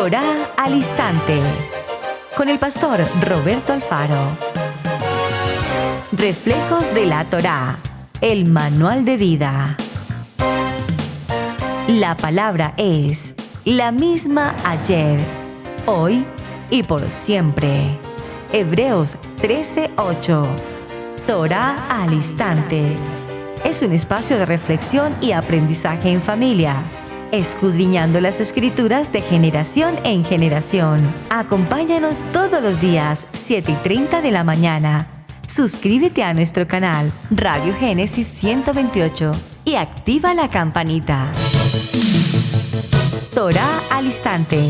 Torá al Instante, con el pastor Roberto Alfaro. Reflejos de la Torá, el manual de vida. La palabra es la misma ayer, hoy y por siempre. Hebreos 13:8. Torá al Instante. Es un espacio de reflexión y aprendizaje en familia, escudriñando las Escrituras de generación en generación. Acompáñanos todos los días, 7:30 de la mañana. Suscríbete a nuestro canal Radio Génesis 128 y activa la campanita. Torá al Instante.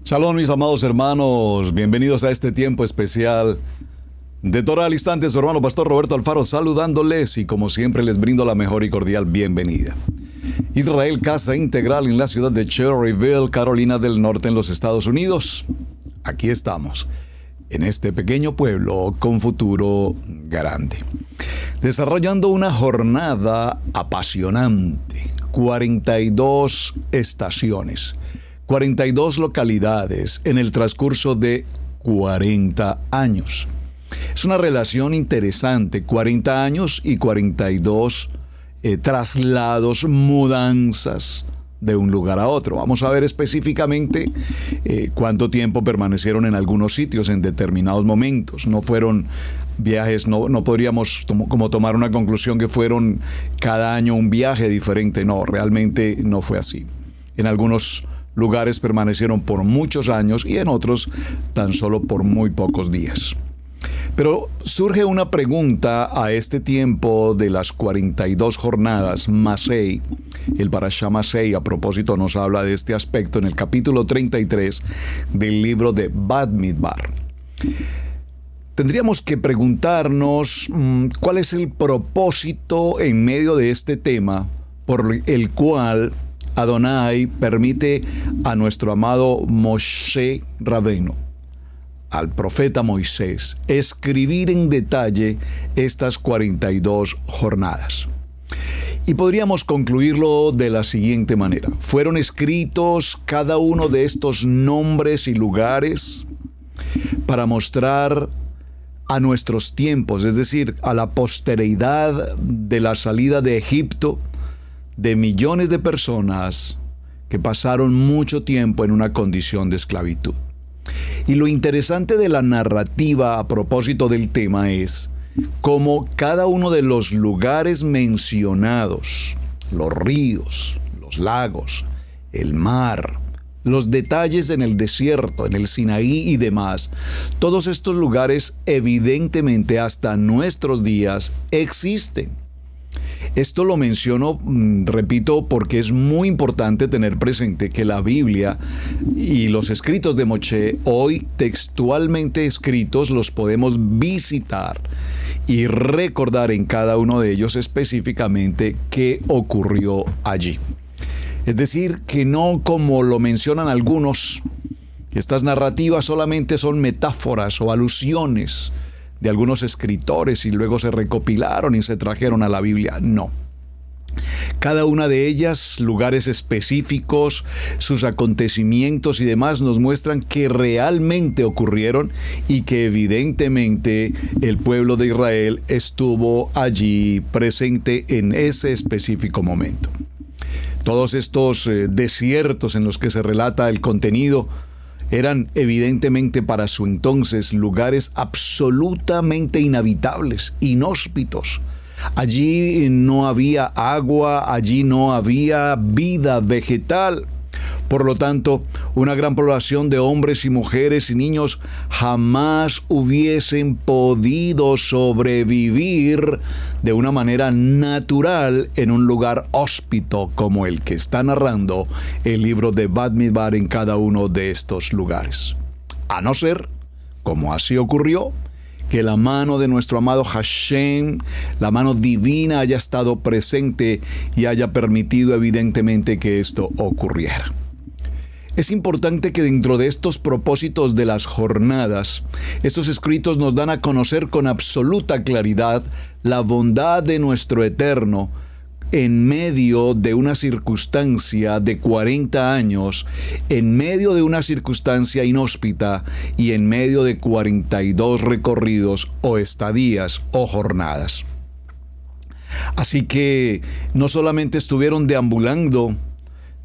Shalom, mis amados hermanos, bienvenidos a este tiempo especial de Torá al Instante. Su hermano pastor Roberto Alfaro saludándoles y como siempre les brindo la mejor y cordial bienvenida. Israel Casa Integral en la ciudad de Cherryville, Carolina del Norte, en los Estados Unidos. Aquí estamos, en este pequeño pueblo con futuro grande, desarrollando una jornada apasionante. 42 estaciones, 42 localidades en el transcurso de 40 años. Es una relación interesante, 40 años y 42 traslados, mudanzas de un lugar a otro. Vamos a ver específicamente cuánto tiempo permanecieron en algunos sitios en determinados momentos. No fueron viajes, no podríamos como tomar una conclusión que fueron cada año un viaje diferente. No, realmente no fue así. En algunos lugares permanecieron por muchos años y en otros tan solo por muy pocos días. Pero surge una pregunta a este tiempo de las 42 jornadas, Masei. El Parashá Masei, a propósito, nos habla de este aspecto en el capítulo 33 del libro de Bamidbar. Tendríamos que preguntarnos cuál es el propósito en medio de este tema por el cual Adonai permite a nuestro amado Moshe Rabbeinu, al profeta Moisés, escribir en detalle estas 42 jornadas. Y podríamos concluirlo de la siguiente manera. Fueron escritos cada uno de estos nombres y lugares para mostrar a nuestros tiempos, es decir, a la posteridad de la salida de Egipto, de millones de personas que pasaron mucho tiempo en una condición de esclavitud. Y lo interesante de la narrativa a propósito del tema es cómo cada uno de los lugares mencionados, los ríos, los lagos, el mar, los detalles en el desierto, en el Sinaí y demás, todos estos lugares evidentemente hasta nuestros días existen. Esto lo menciono, repito, porque es muy importante tener presente que la Biblia y los escritos de Moshe, hoy textualmente escritos, los podemos visitar y recordar en cada uno de ellos específicamente qué ocurrió allí. Es decir, que no como lo mencionan algunos, estas narrativas solamente son metáforas o alusiones de algunos escritores y luego se recopilaron y se trajeron a la Biblia. No. Cada una de ellas, lugares específicos, sus acontecimientos y demás nos muestran que realmente ocurrieron y que evidentemente el pueblo de Israel estuvo allí presente en ese específico momento. Todos estos desiertos en los que se relata el contenido eran evidentemente para su entonces lugares absolutamente inhabitables, inhóspitos. Allí no había agua, allí no había vida vegetal. Por lo tanto, una gran población de hombres y mujeres y niños jamás hubiesen podido sobrevivir de una manera natural en un lugar hóspito como el que está narrando el libro de Bamidbar en cada uno de estos lugares. A no ser, como así ocurrió, que la mano de nuestro amado Hashem, la mano divina, haya estado presente y haya permitido evidentemente que esto ocurriera. Es importante que dentro de estos propósitos de las jornadas, estos escritos nos dan a conocer con absoluta claridad la bondad de nuestro Eterno, en medio de una circunstancia de 40 años, en medio de una circunstancia inhóspita y en medio de 42 recorridos o estadías o jornadas. Así que no solamente estuvieron deambulando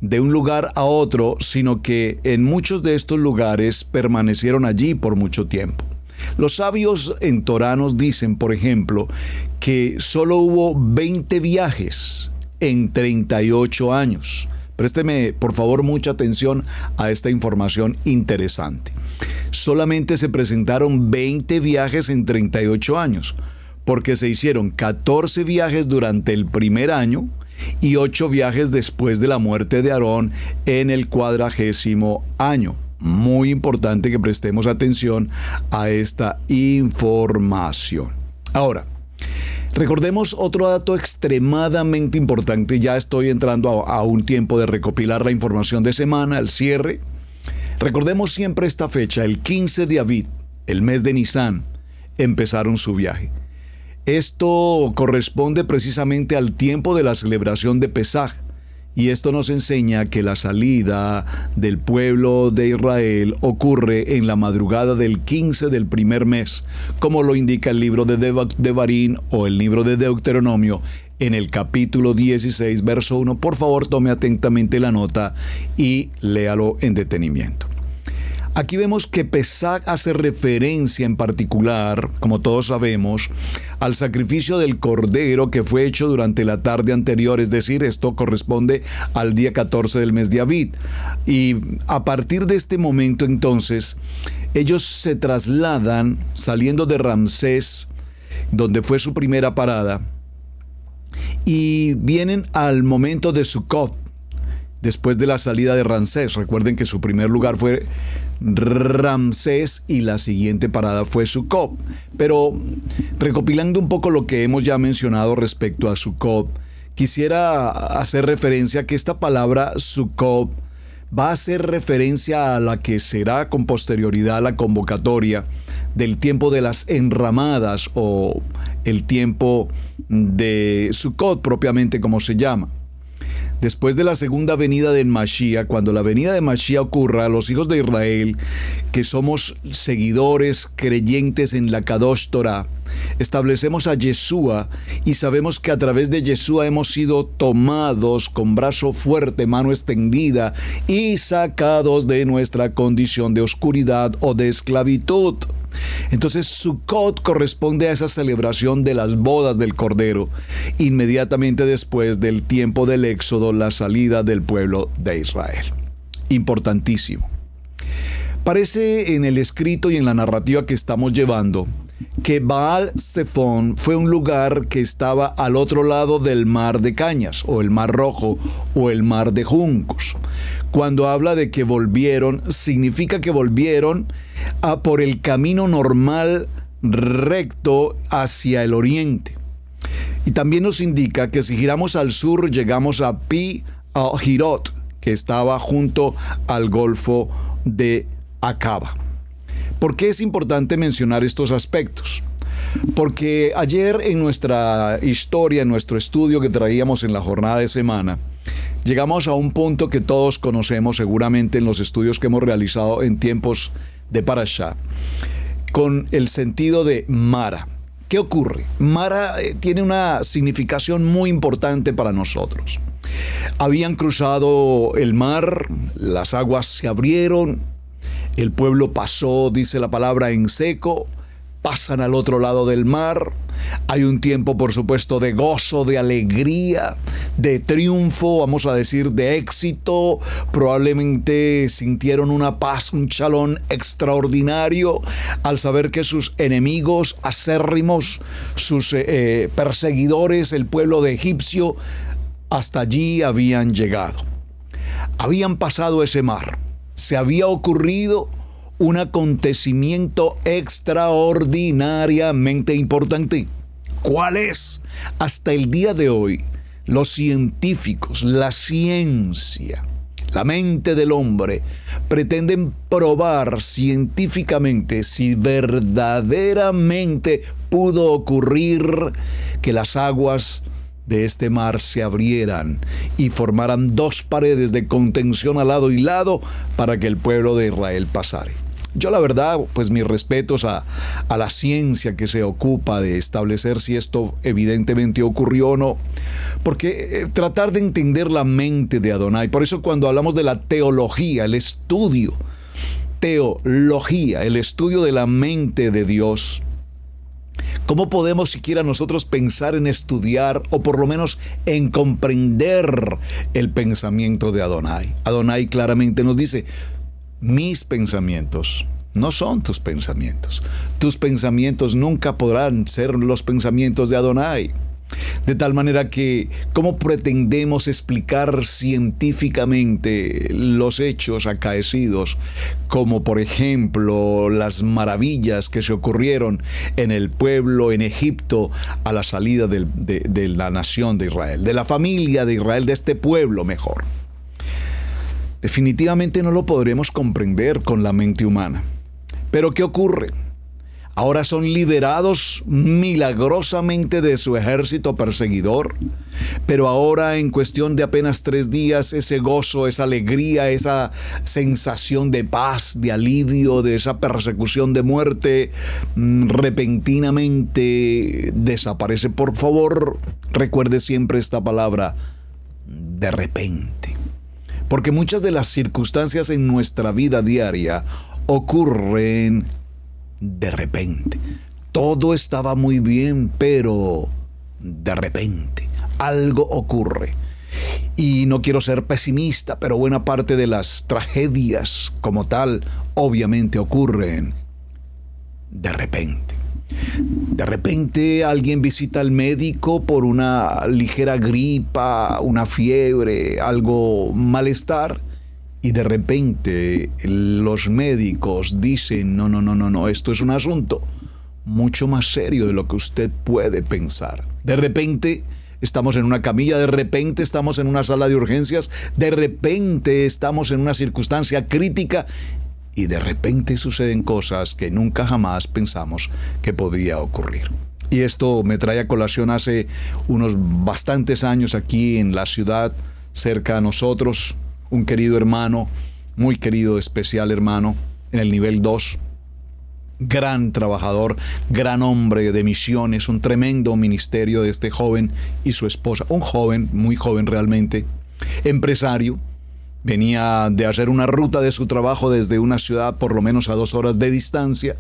de un lugar a otro, sino que en muchos de estos lugares permanecieron allí por mucho tiempo. Los sabios en Torá nos dicen, por ejemplo, que solo hubo 20 viajes en 38 años. Présteme, por favor, mucha atención a esta información interesante. Solamente se presentaron 20 viajes en 38 años, porque se hicieron 14 viajes durante el primer año y 8 viajes después de la muerte de Aarón en el 40º año. Muy importante que prestemos atención a esta información. Ahora, recordemos otro dato extremadamente importante. Ya estoy entrando a un tiempo de recopilar la información de semana, el cierre. Recordemos siempre esta fecha, el 15 de Aviv, el mes de Nisan, empezaron su viaje. Esto corresponde precisamente al tiempo de la celebración de Pesaj. Y esto nos enseña que la salida del pueblo de Israel ocurre en la madrugada del 15 del primer mes, como lo indica el libro de Devarim o el libro de Deuteronomio en el capítulo 16, verso 1. Por favor, tome atentamente la nota y léalo en detenimiento. Aquí vemos que Pesaj hace referencia en particular, como todos sabemos, al sacrificio del cordero que fue hecho durante la tarde anterior, es decir, esto corresponde al día 14 del mes de Aviv. Y a partir de este momento entonces, ellos se trasladan saliendo de Ramsés, donde fue su primera parada, y vienen al momento de Sucot, después de la salida de Ramsés. Recuerden que su primer lugar fue Ramsés y la siguiente parada fue Sucot. Pero recopilando un poco lo que hemos ya mencionado respecto a Sucot, quisiera hacer referencia a que esta palabra Sucot va a hacer referencia a la que será con posterioridad la convocatoria del tiempo de las enramadas o el tiempo de Sucot propiamente como se llama. Después de la segunda venida del Mashiach, cuando la venida de Mashiach ocurra, los hijos de Israel, que somos seguidores, creyentes en la Kadosh Torah, establecemos a Yeshua y sabemos que a través de Yeshua hemos sido tomados con brazo fuerte, mano extendida y sacados de nuestra condición de oscuridad o de esclavitud. Entonces Sukkot corresponde a esa celebración de las bodas del Cordero, inmediatamente después del tiempo del Éxodo, la salida del pueblo de Israel. Importantísimo. Parece en el escrito y en la narrativa que estamos llevando que Baal Zephón fue un lugar que estaba al otro lado del mar de cañas, o el mar rojo, o el mar de juncos. Cuando habla de que volvieron, significa que volvieron por el camino normal recto hacia el oriente. Y también nos indica que si giramos al sur, llegamos a Pi Hahirot, que estaba junto al Golfo de Acaba. ¿Por qué es importante mencionar estos aspectos? Porque ayer en nuestra historia, en nuestro estudio que traíamos en la jornada de semana, llegamos a un punto que todos conocemos seguramente en los estudios que hemos realizado en tiempos de Parashá, con el sentido de Mara. ¿Qué ocurre? Mara tiene una significación muy importante para nosotros. Habían cruzado el mar, las aguas se abrieron, el pueblo pasó, dice la palabra, en seco, pasan al otro lado del mar. Hay un tiempo, por supuesto, de gozo, de alegría, de triunfo, vamos a decir, de éxito. Probablemente sintieron una paz, un shalom extraordinario al saber que sus enemigos acérrimos, sus perseguidores, el pueblo de egipcio, hasta allí habían llegado. Habían pasado ese mar. Se había ocurrido un acontecimiento extraordinariamente importante. ¿Cuál es? Hasta el día de hoy, los científicos, la ciencia, la mente del hombre, pretenden probar científicamente si verdaderamente pudo ocurrir que las aguas de este mar se abrieran y formaran 2 paredes de contención al lado y lado para que el pueblo de Israel pasare. Yo la verdad, pues mis respetos a la ciencia que se ocupa de establecer si esto evidentemente ocurrió o no, porque tratar de entender la mente de Adonai, por eso cuando hablamos de la teología, el estudio de la mente de Dios, ¿cómo podemos siquiera nosotros pensar en estudiar o por lo menos en comprender el pensamiento de Adonai? Adonai claramente nos dice, mis pensamientos no son tus pensamientos. Tus pensamientos nunca podrán ser los pensamientos de Adonai. De tal manera que, ¿cómo pretendemos explicar científicamente los hechos acaecidos, como por ejemplo las maravillas que se ocurrieron en el pueblo en Egipto a la salida de la nación de Israel, de la familia de Israel, de este pueblo mejor? Definitivamente no lo podremos comprender con la mente humana. Pero ¿qué ocurre? Ahora son liberados milagrosamente de su ejército perseguidor, pero ahora en cuestión de apenas 3 días, ese gozo, esa alegría, esa sensación de paz, de alivio, de esa persecución de muerte, repentinamente desaparece. Por favor, recuerde siempre esta palabra, de repente. Porque muchas de las circunstancias en nuestra vida diaria ocurren de repente. Todo estaba muy bien, pero de repente algo ocurre. Y no quiero ser pesimista, pero buena parte de las tragedias como tal obviamente ocurren de repente. De repente alguien visita al médico por una ligera gripa, una fiebre, algo malestar. Y de repente los médicos dicen, no, esto es un asunto mucho más serio de lo que usted puede pensar. De repente estamos en una camilla, de repente estamos en una sala de urgencias, de repente estamos en una circunstancia crítica y de repente suceden cosas que nunca jamás pensamos que podría ocurrir. Y esto me trae a colación hace unos bastantes años aquí en la ciudad, cerca a nosotros, un querido hermano, muy querido, especial hermano, en el nivel 2, gran trabajador, gran hombre de misiones, un tremendo ministerio de este joven y su esposa, un joven, muy joven realmente, empresario, venía de hacer una ruta de su trabajo desde una ciudad por lo menos a 2 horas de distancia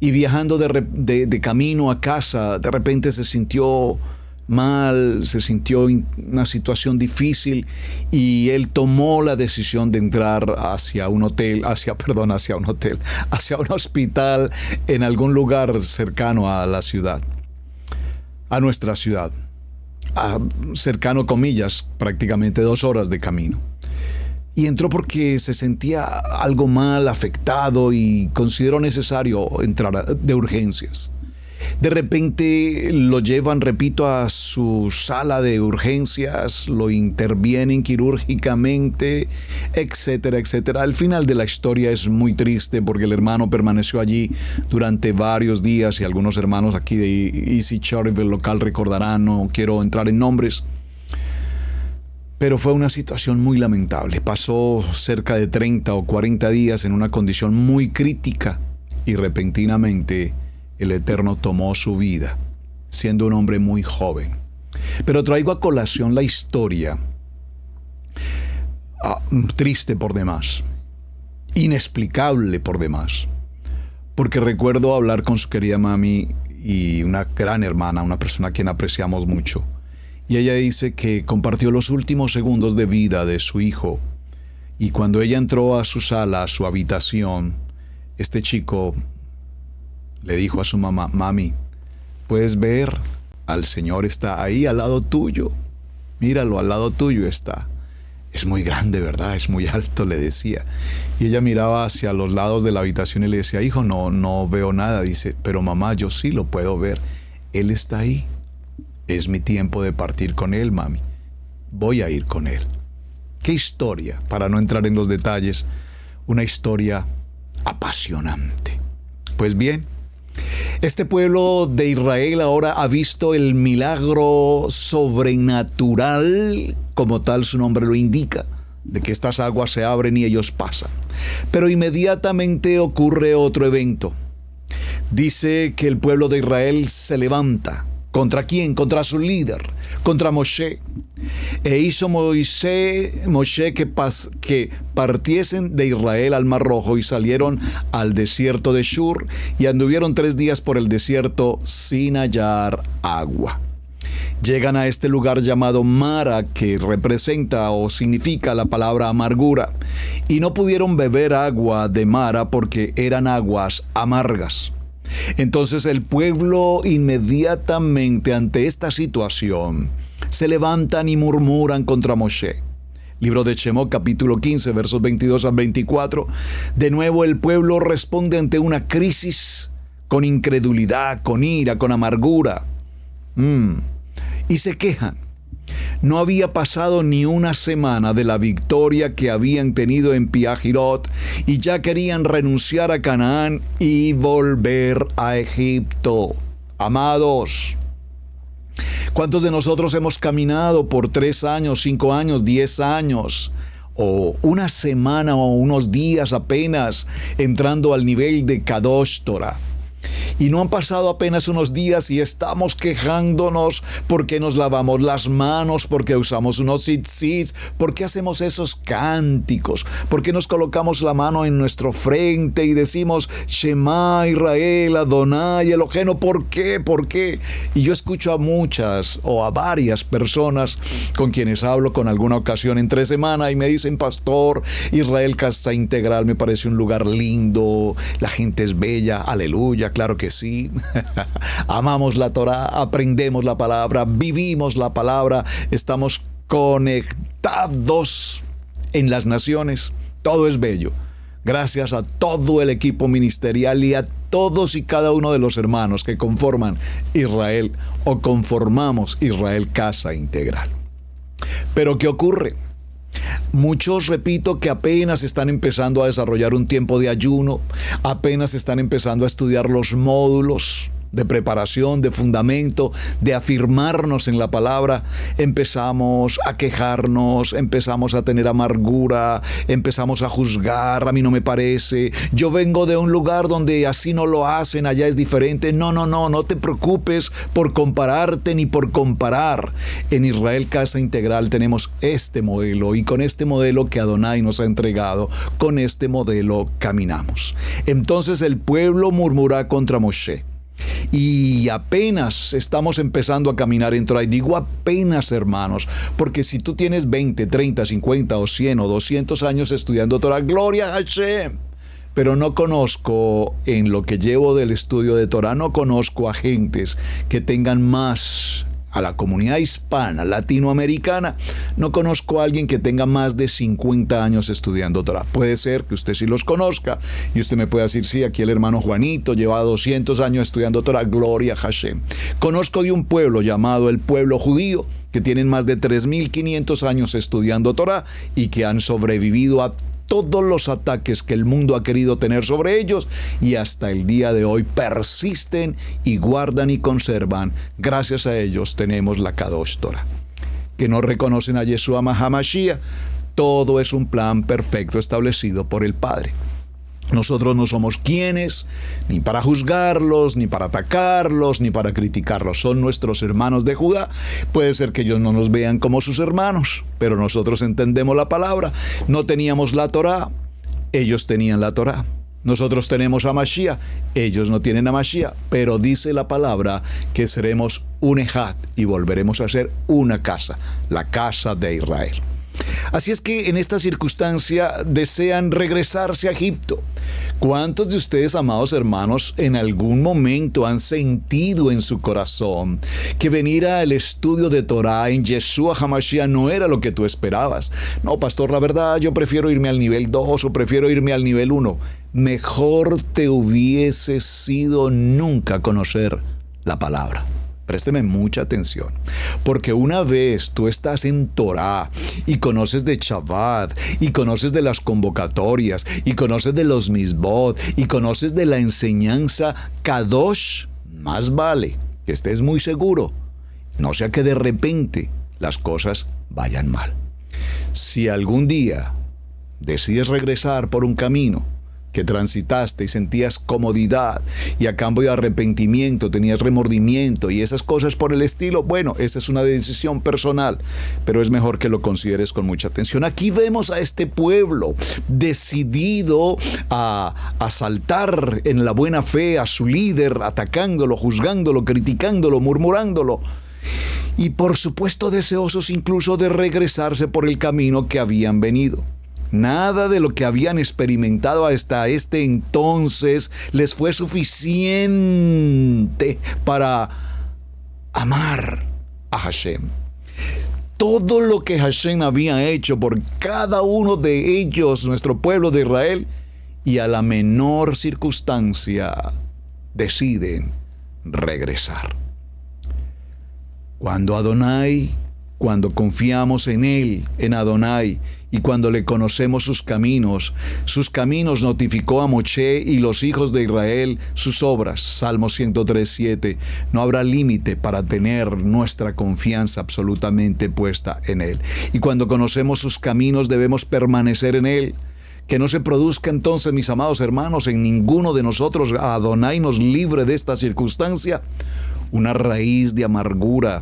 y viajando de camino a casa, de repente se sintió mal, se sintió en una situación difícil y él tomó la decisión de entrar hacia un hospital en algún lugar cercano a la ciudad, a nuestra ciudad, cercano comillas, prácticamente 2 horas de camino. Y entró porque se sentía algo mal, afectado y consideró necesario entrar de urgencias. De repente lo llevan, repito, a su sala de urgencias, lo intervienen quirúrgicamente, etcétera, etcétera. El final de la historia es muy triste porque el hermano permaneció allí durante varios días y algunos hermanos aquí de Easy Charterville local recordarán, no quiero entrar en nombres. Pero fue una situación muy lamentable. Pasó cerca de 30 o 40 días en una condición muy crítica y repentinamente el Eterno tomó su vida, siendo un hombre muy joven. Pero traigo a colación la historia, triste por demás, inexplicable por demás, porque recuerdo hablar con su querida mami y una gran hermana, una persona a quien apreciamos mucho, y ella dice que compartió los últimos segundos de vida de su hijo, y cuando ella entró a su sala, a su habitación, este chico le dijo a su mamá, mami, ¿puedes ver? Al Señor está ahí al lado tuyo. Míralo, al lado tuyo está. Es muy grande, ¿verdad? Es muy alto, le decía. Y ella miraba hacia los lados de la habitación y le decía, hijo, no veo nada. Dice, pero mamá, yo sí lo puedo ver. Él está ahí. Es mi tiempo de partir con él, mami. Voy a ir con él. ¿Qué historia? Para no entrar en los detalles, una historia apasionante. Pues bien, Este pueblo de Israel ahora ha visto el milagro sobrenatural, como tal su nombre lo indica, de que estas aguas se abren y ellos pasan. Pero inmediatamente ocurre otro evento. Dice que el pueblo de Israel se levanta. ¿Contra quién? Contra su líder, contra Moshe. E hizo Moshe que partiesen de Israel al Mar Rojo y salieron al desierto de Shur y anduvieron 3 días por el desierto sin hallar agua. Llegan a este lugar llamado Mara, que representa o significa la palabra amargura, y no pudieron beber agua de Mara porque eran aguas amargas. Entonces el pueblo inmediatamente ante esta situación se levantan y murmuran contra Moshe. Libro de Shemot, capítulo 15, versos 22 al 24. De nuevo el pueblo responde ante una crisis con incredulidad, con ira, con amargura. Y se quejan. No había pasado ni una semana de la victoria que habían tenido en Piahirot y ya querían renunciar a Canaán y volver a Egipto. Amados, ¿cuántos de nosotros hemos caminado por 3 años, 5 años, 10 años? O una semana o unos días apenas entrando al nivel de Kadosh Torah. Y no han pasado apenas unos días y estamos quejándonos porque nos lavamos las manos, porque usamos unos tzitzis, porque hacemos esos cánticos, porque nos colocamos la mano en nuestro frente y decimos Shema Israel, Adonai Eloheinu. ¿Por qué? ¿Por qué? Y yo escucho a muchas o a varias personas con quienes hablo con alguna ocasión entre semana y me dicen: pastor, Israel Casa Integral me parece un lugar lindo, la gente es bella, aleluya, claro que sí. Amamos la Torá, aprendemos la palabra, vivimos la palabra, estamos conectados en las naciones. Todo es bello. Gracias a todo el equipo ministerial y a todos y cada uno de los hermanos que conforman Israel o conformamos Israel Casa Integral. Pero ¿qué ocurre? Muchos, repito, que apenas están empezando a desarrollar un tiempo de ayuno, apenas están empezando a estudiar los módulos de preparación, de fundamento, de afirmarnos en la palabra, empezamos a quejarnos, empezamos a tener amargura, empezamos a juzgar: a mí no me parece, yo vengo de un lugar donde así no lo hacen, allá es diferente. No te preocupes por compararte ni por comparar. En Israel Casa Integral tenemos este modelo y con este modelo que Adonai nos ha entregado, con este modelo caminamos. Entonces el pueblo murmura contra Moshe. Y apenas estamos empezando a caminar en Torah. Y digo apenas, hermanos, porque si tú tienes 20, 30, 50 o 100 o 200 años estudiando Torah, gloria a Hashem. Pero no conozco, en lo que llevo del estudio de Torah, no conozco a gentes que tengan más, a la comunidad hispana, latinoamericana, no conozco a alguien que tenga más de 50 años estudiando Torah. Puede ser que usted sí los conozca y usted me pueda decir: sí, aquí el hermano Juanito lleva 200 años estudiando Torah, gloria a Hashem. Conozco de un pueblo llamado el pueblo judío, que tienen más de 3.500 años estudiando Torah y que han sobrevivido a todos los ataques que el mundo ha querido tener sobre ellos y hasta el día de hoy persisten y guardan y conservan. Gracias a ellos tenemos la Kadosh Torah. Que no reconocen a Yeshua HaMashiach. Todo es un plan perfecto establecido por el Padre. Nosotros no somos quienes, ni para juzgarlos, ni para atacarlos, ni para criticarlos. Son nuestros hermanos de Judá. Puede ser que ellos no nos vean como sus hermanos, pero nosotros entendemos la palabra. No teníamos la Torá, ellos tenían la Torá. Nosotros tenemos a Mashiach, ellos no tienen a Mashiach, pero dice la palabra que seremos un ejad y volveremos a ser una casa, la casa de Israel. Así es que en esta circunstancia desean regresarse a Egipto. ¿Cuántos de ustedes, amados hermanos, en algún momento han sentido en su corazón que venir al estudio de Torah en Yeshua HaMashiach no era lo que tú esperabas? No, pastor, la verdad yo prefiero irme al nivel 2 o prefiero irme al nivel 1. Mejor te hubiese sido nunca conocer la palabra. Présteme mucha atención, porque una vez tú estás en Torah y conoces de Shabbat, y conoces de las convocatorias, y conoces de los Mizbot, y conoces de la enseñanza Kadosh, más vale que estés muy seguro, no sea que de repente las cosas vayan mal. Si algún día decides regresar por un camino que transitaste y sentías comodidad y a cambio de arrepentimiento tenías remordimiento y esas cosas por el estilo, bueno, esa es una decisión personal, pero es mejor que lo consideres con mucha atención. Aquí vemos a este pueblo decidido a asaltar en la buena fe a su líder, atacándolo, juzgándolo, criticándolo, murmurándolo. Y por supuesto deseosos incluso de regresarse por el camino que habían venido. Nada de lo que habían experimentado hasta este entonces les fue suficiente para amar a Hashem. Todo lo que Hashem había hecho por cada uno de ellos, nuestro pueblo de Israel, y a la menor circunstancia deciden regresar. Cuando confiamos en Él, en Adonai, y cuando le conocemos sus caminos notificó a Moshe y los hijos de Israel sus obras. Salmo 103:7. No habrá límite para tener nuestra confianza absolutamente puesta en Él. Y cuando conocemos sus caminos debemos permanecer en Él. Que no se produzca entonces, mis amados hermanos, en ninguno de nosotros, Adonai nos libre de esta circunstancia, una raíz de amargura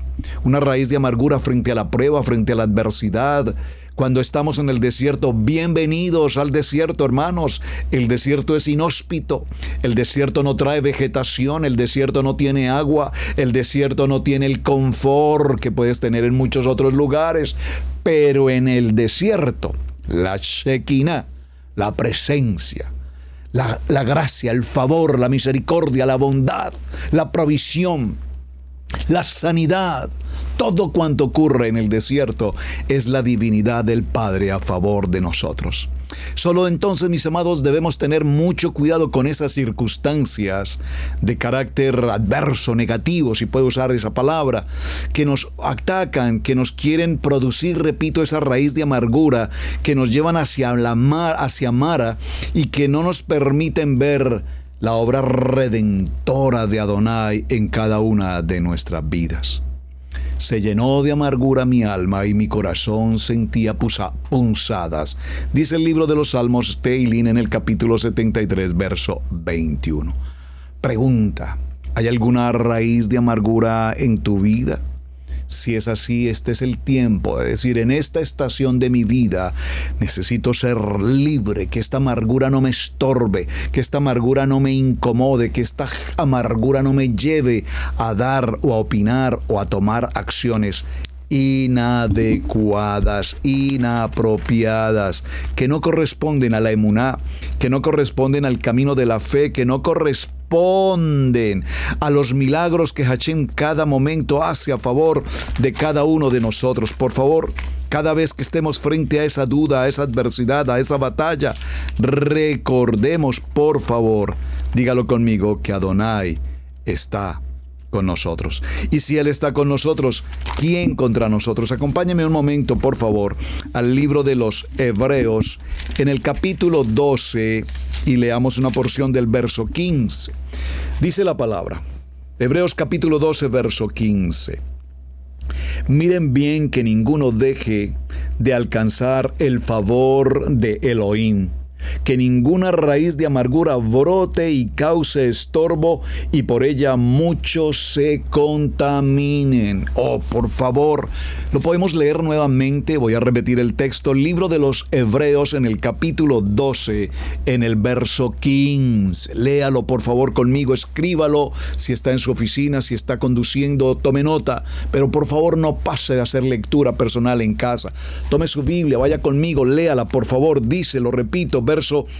frente a la prueba, frente a la adversidad. Cuando estamos en el desierto, bienvenidos al desierto, hermanos. El desierto es inhóspito, el desierto no trae vegetación, el desierto no tiene agua, el desierto no tiene el confort que puedes tener en muchos otros lugares. Pero en el desierto, la Shekinah, la presencia, la gracia, el favor, la misericordia, la bondad, la provisión, la sanidad, todo cuanto ocurre en el desierto es la divinidad del Padre a favor de nosotros. Solo entonces, mis amados, debemos tener mucho cuidado con esas circunstancias de carácter adverso, negativo, si puedo usar esa palabra, que nos atacan, que nos quieren producir, repito, esa raíz de amargura, que nos llevan hacia Mara y que no nos permiten ver la obra redentora de Adonai en cada una de nuestras vidas. Se llenó de amargura mi alma y mi corazón sentía punzadas. Dice el libro de los Salmos, Teilín, en el capítulo 73, verso 21. Pregunta, ¿hay alguna raíz de amargura en tu vida? Si es así, este es el tiempo de decir, en esta estación de mi vida necesito ser libre, que esta amargura no me estorbe, que esta amargura no me incomode, que esta amargura no me lleve a dar o a opinar o a tomar acciones inadecuadas, inapropiadas, que no corresponden a la emuná, que no corresponden al camino de la fe, que no corresponden a los milagros que Hashem cada momento hace a favor de cada uno de nosotros. Por favor, cada vez que estemos frente a esa duda, a esa adversidad, a esa batalla, recordemos, por favor, dígalo conmigo, que Adonai está con nosotros. Y si Él está con nosotros, ¿quién contra nosotros? Acompáñeme un momento, por favor, al libro de los Hebreos, en el capítulo 12, y leamos una porción del verso 15. Dice la palabra, Hebreos capítulo 12, verso 15. Miren bien que ninguno deje de alcanzar el favor de Elohim, que ninguna raíz de amargura brote y cause estorbo, y por ella muchos se contaminen. Oh, por favor, lo podemos leer nuevamente. Voy a repetir el texto, libro de los Hebreos, en el capítulo 12, en el verso 15. Léalo, por favor, conmigo, escríbalo, si está en su oficina, si está conduciendo, tome nota, pero por favor no pase de hacer lectura personal en casa. Tome su Biblia, vaya conmigo, léala, por favor. Dice, lo repito,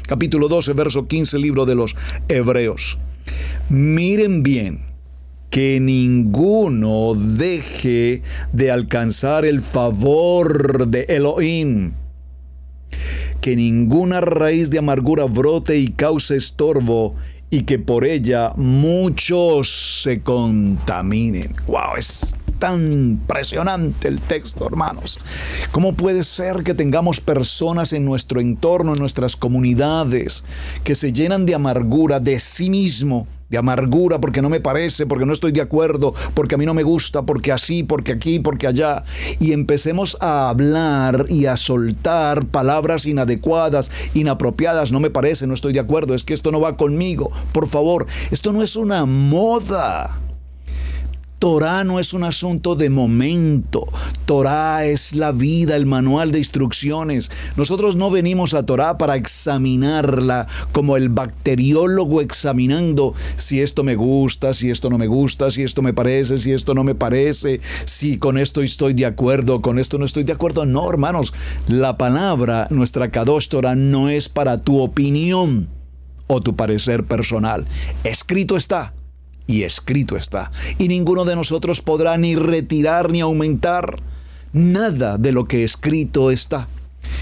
capítulo 12, verso 15, libro de los Hebreos. Miren bien que ninguno deje de alcanzar el favor de Elohim, que ninguna raíz de amargura brote y cause estorbo, y que por ella muchos se contaminen. ¡Wow! Es tan impresionante el texto, hermanos. ¿Cómo puede ser que tengamos personas en nuestro entorno, en nuestras comunidades, que se llenan de amargura de sí mismo, de amargura, porque no me parece, porque no estoy de acuerdo, porque a mí no me gusta, porque así, porque aquí, porque allá. Y empecemos a hablar y a soltar palabras inadecuadas, inapropiadas. No me parece, no estoy de acuerdo, es que esto no va conmigo. Por favor, esto no es una moda. Torá no es un asunto de momento. Torá es la vida, el manual de instrucciones. Nosotros no venimos a Torá para examinarla como el bacteriólogo examinando si esto me gusta, si esto no me gusta, si esto me parece, si esto no me parece, si con esto estoy de acuerdo, con esto no estoy de acuerdo. No, hermanos, la palabra, nuestra Kadosh Torah, no es para tu opinión o tu parecer personal. Escrito está. Y escrito está. Y ninguno de nosotros podrá ni retirar ni aumentar nada de lo que escrito está.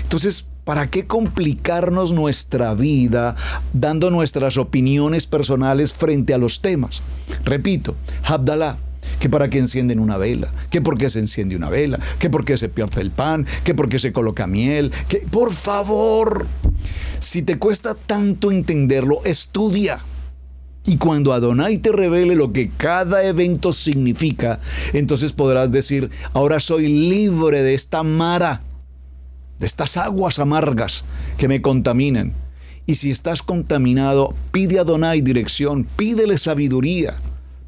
Entonces, ¿para qué complicarnos nuestra vida dando nuestras opiniones personales frente a los temas? Repito, Havdalah, que para qué encienden una vela, que por qué se enciende una vela, que por qué se pierde el pan, que por qué se coloca miel, que por favor, si te cuesta tanto entenderlo, estudia. Y cuando Adonai te revele lo que cada evento significa, entonces podrás decir, ahora soy libre de esta mara, de estas aguas amargas que me contaminan. Y si estás contaminado, pide a Adonai dirección, pídele sabiduría,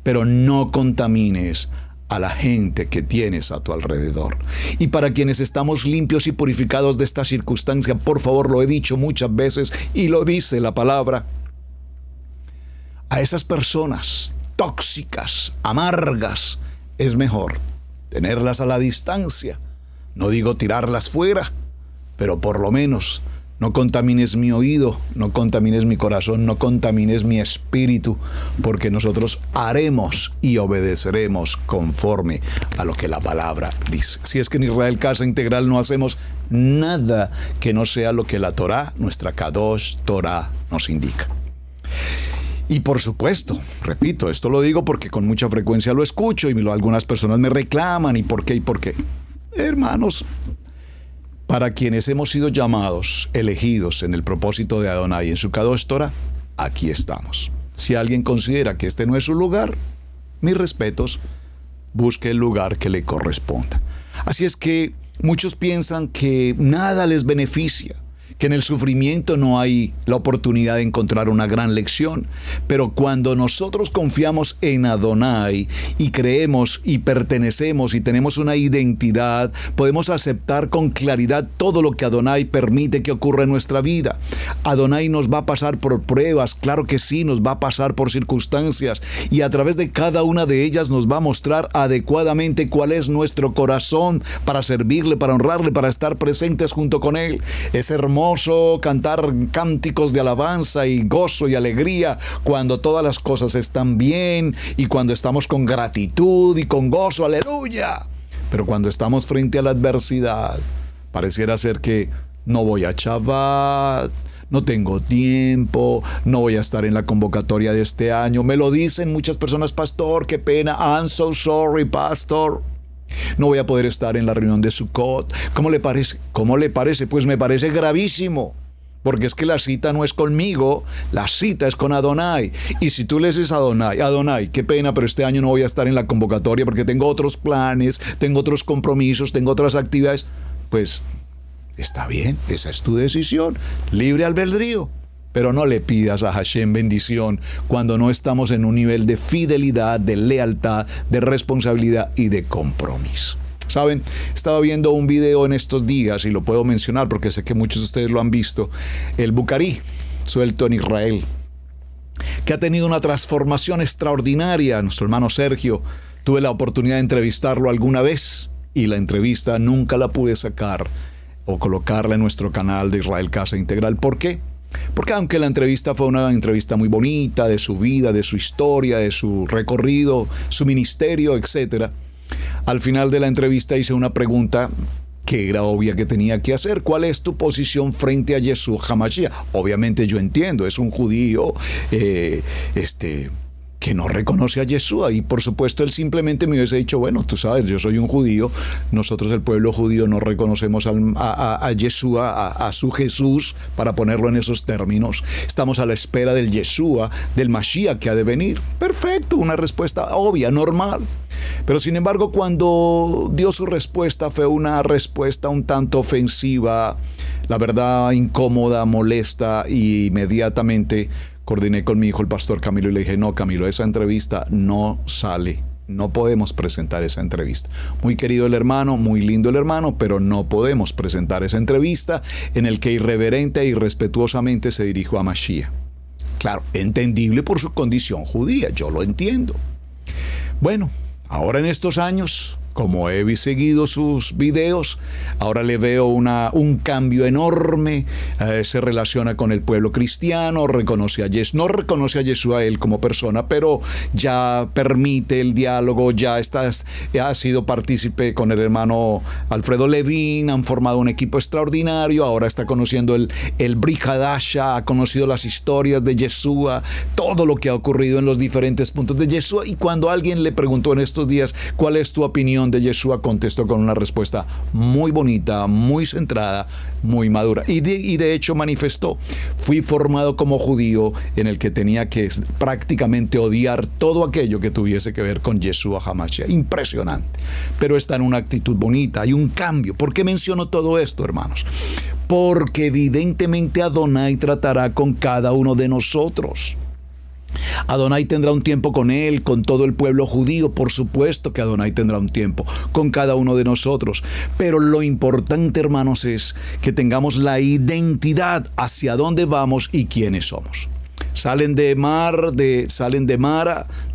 pero no contamines a la gente que tienes a tu alrededor. Y para quienes estamos limpios y purificados de esta circunstancia, por favor, lo he dicho muchas veces y lo dice la palabra, a esas personas tóxicas, amargas, es mejor tenerlas a la distancia. No digo tirarlas fuera, pero por lo menos no contamines mi oído, no contamines mi corazón, no contamines mi espíritu, porque nosotros haremos y obedeceremos conforme a lo que la palabra dice. Así es que en Israel Casa Integral no hacemos nada que no sea lo que la Torá, nuestra Kadosh Torá, nos indica. Y por supuesto, repito, esto lo digo porque con mucha frecuencia lo escucho y algunas personas me reclaman y por qué. Hermanos, para quienes hemos sido llamados, elegidos en el propósito de Adonai en su Kadosh Torah, aquí estamos. Si alguien considera que este no es su lugar, mis respetos, busque el lugar que le corresponda. Así es que muchos piensan que nada les beneficia, que en el sufrimiento no hay la oportunidad de encontrar una gran lección. Pero cuando nosotros confiamos en Adonai y creemos y pertenecemos y tenemos una identidad, podemos aceptar con claridad todo lo que Adonai permite que ocurra en nuestra vida. Adonai nos va a pasar por pruebas, claro que sí, nos va a pasar por circunstancias, y a través de cada una de ellas nos va a mostrar adecuadamente cuál es nuestro corazón para servirle, para honrarle, para estar presentes junto con Él. Es hermoso cantar cánticos de alabanza y gozo y alegría cuando todas las cosas están bien y cuando estamos con gratitud y con gozo, aleluya. Pero cuando estamos frente a la adversidad, pareciera ser que no voy a Shabbat, no tengo tiempo, no voy a estar en la convocatoria de este año. Me lo dicen muchas personas, pastor, qué pena, I'm so sorry, pastor. No voy a poder estar en la reunión de Sukkot. ¿Cómo le parece? ¿Cómo le parece? Pues me parece gravísimo. Porque es que la cita no es conmigo, la cita es con Adonai. Y si tú le dices a Adonai, qué pena, pero este año no voy a estar en la convocatoria porque tengo otros planes, tengo otros compromisos, tengo otras actividades, pues está bien, esa es tu decisión, libre albedrío. Pero no le pidas a Hashem bendición cuando no estamos en un nivel de fidelidad, de lealtad, de responsabilidad y de compromiso. ¿Saben? Estaba viendo un video en estos días y lo puedo mencionar porque sé que muchos de ustedes lo han visto. El Bucarí, suelto en Israel, que ha tenido una transformación extraordinaria. Nuestro hermano Sergio, tuve la oportunidad de entrevistarlo alguna vez y la entrevista nunca la pude sacar o colocarla en nuestro canal de Israel Casa Integral. ¿Por qué? Porque aunque la entrevista fue una entrevista muy bonita de su vida, de su historia, de su recorrido, su ministerio, etcétera, al final de la entrevista hice una pregunta que era obvia que tenía que hacer. ¿Cuál es tu posición frente a Yeshua HaMashiach? Obviamente yo entiendo, es un judío que no reconoce a Yeshua. Y por supuesto él simplemente me hubiese dicho, bueno, tú sabes, yo soy un judío, nosotros el pueblo judío no reconocemos a Yeshua, a su Jesús, para ponerlo en esos términos. Estamos a la espera del Yeshua, del Mashiach que ha de venir. Perfecto, una respuesta obvia, normal. Pero sin embargo, cuando dio su respuesta, fue una respuesta un tanto ofensiva, la verdad incómoda, molesta, y inmediatamente coordiné con mi hijo, el pastor Camilo, y le dije, no, Camilo, esa entrevista no sale. No podemos presentar esa entrevista. Muy querido el hermano, muy lindo el hermano, pero no podemos presentar esa entrevista en el que irreverente e irrespetuosamente se dirigió a Mashiach. Claro, entendible por su condición judía, yo lo entiendo. Bueno, ahora en estos años, como he seguido sus videos, ahora le veo un cambio enorme. Se relaciona con el pueblo cristiano, no reconoce a Yeshua él como persona, pero ya permite el diálogo, ya ha sido partícipe con el hermano Alfredo Levin, han formado un equipo extraordinario, ahora está conociendo el Brit Hadasha, ha conocido las historias de Yeshua, todo lo que ha ocurrido en los diferentes puntos de Yeshua. Y cuando alguien le preguntó en estos días, ¿cuál es tu opinión de Yeshua?, contestó con una respuesta muy bonita, muy centrada, muy madura. Y de hecho manifestó, fui formado como judío en el que tenía que prácticamente odiar todo aquello que tuviese que ver con Yeshua HaMashiach. Impresionante. Pero está en una actitud bonita, hay un cambio. ¿Por qué menciono todo esto, hermanos? Porque evidentemente Adonai tratará con cada uno de nosotros. Adonai tendrá un tiempo con él, con todo el pueblo judío. Por supuesto que Adonai tendrá un tiempo con cada uno de nosotros. Pero lo importante, hermanos, es que tengamos la identidad hacia dónde vamos y quiénes somos. Salen de Mara, de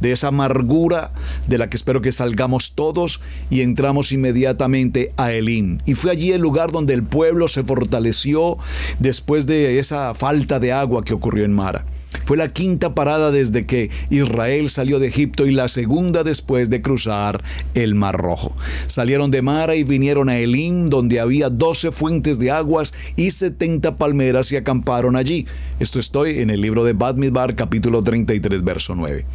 esa amargura de la que espero que salgamos todos, y entramos inmediatamente a Elim. Y fue allí el lugar donde el pueblo se fortaleció después de esa falta de agua que ocurrió en Mara. Fue la quinta parada desde que Israel salió de Egipto y la segunda después de cruzar el Mar Rojo. Salieron de Mara y vinieron a Elim, donde había 12 fuentes de aguas y 70 palmeras, y acamparon allí. Esto estoy en el libro de Bamidbar, capítulo 33, verso 9.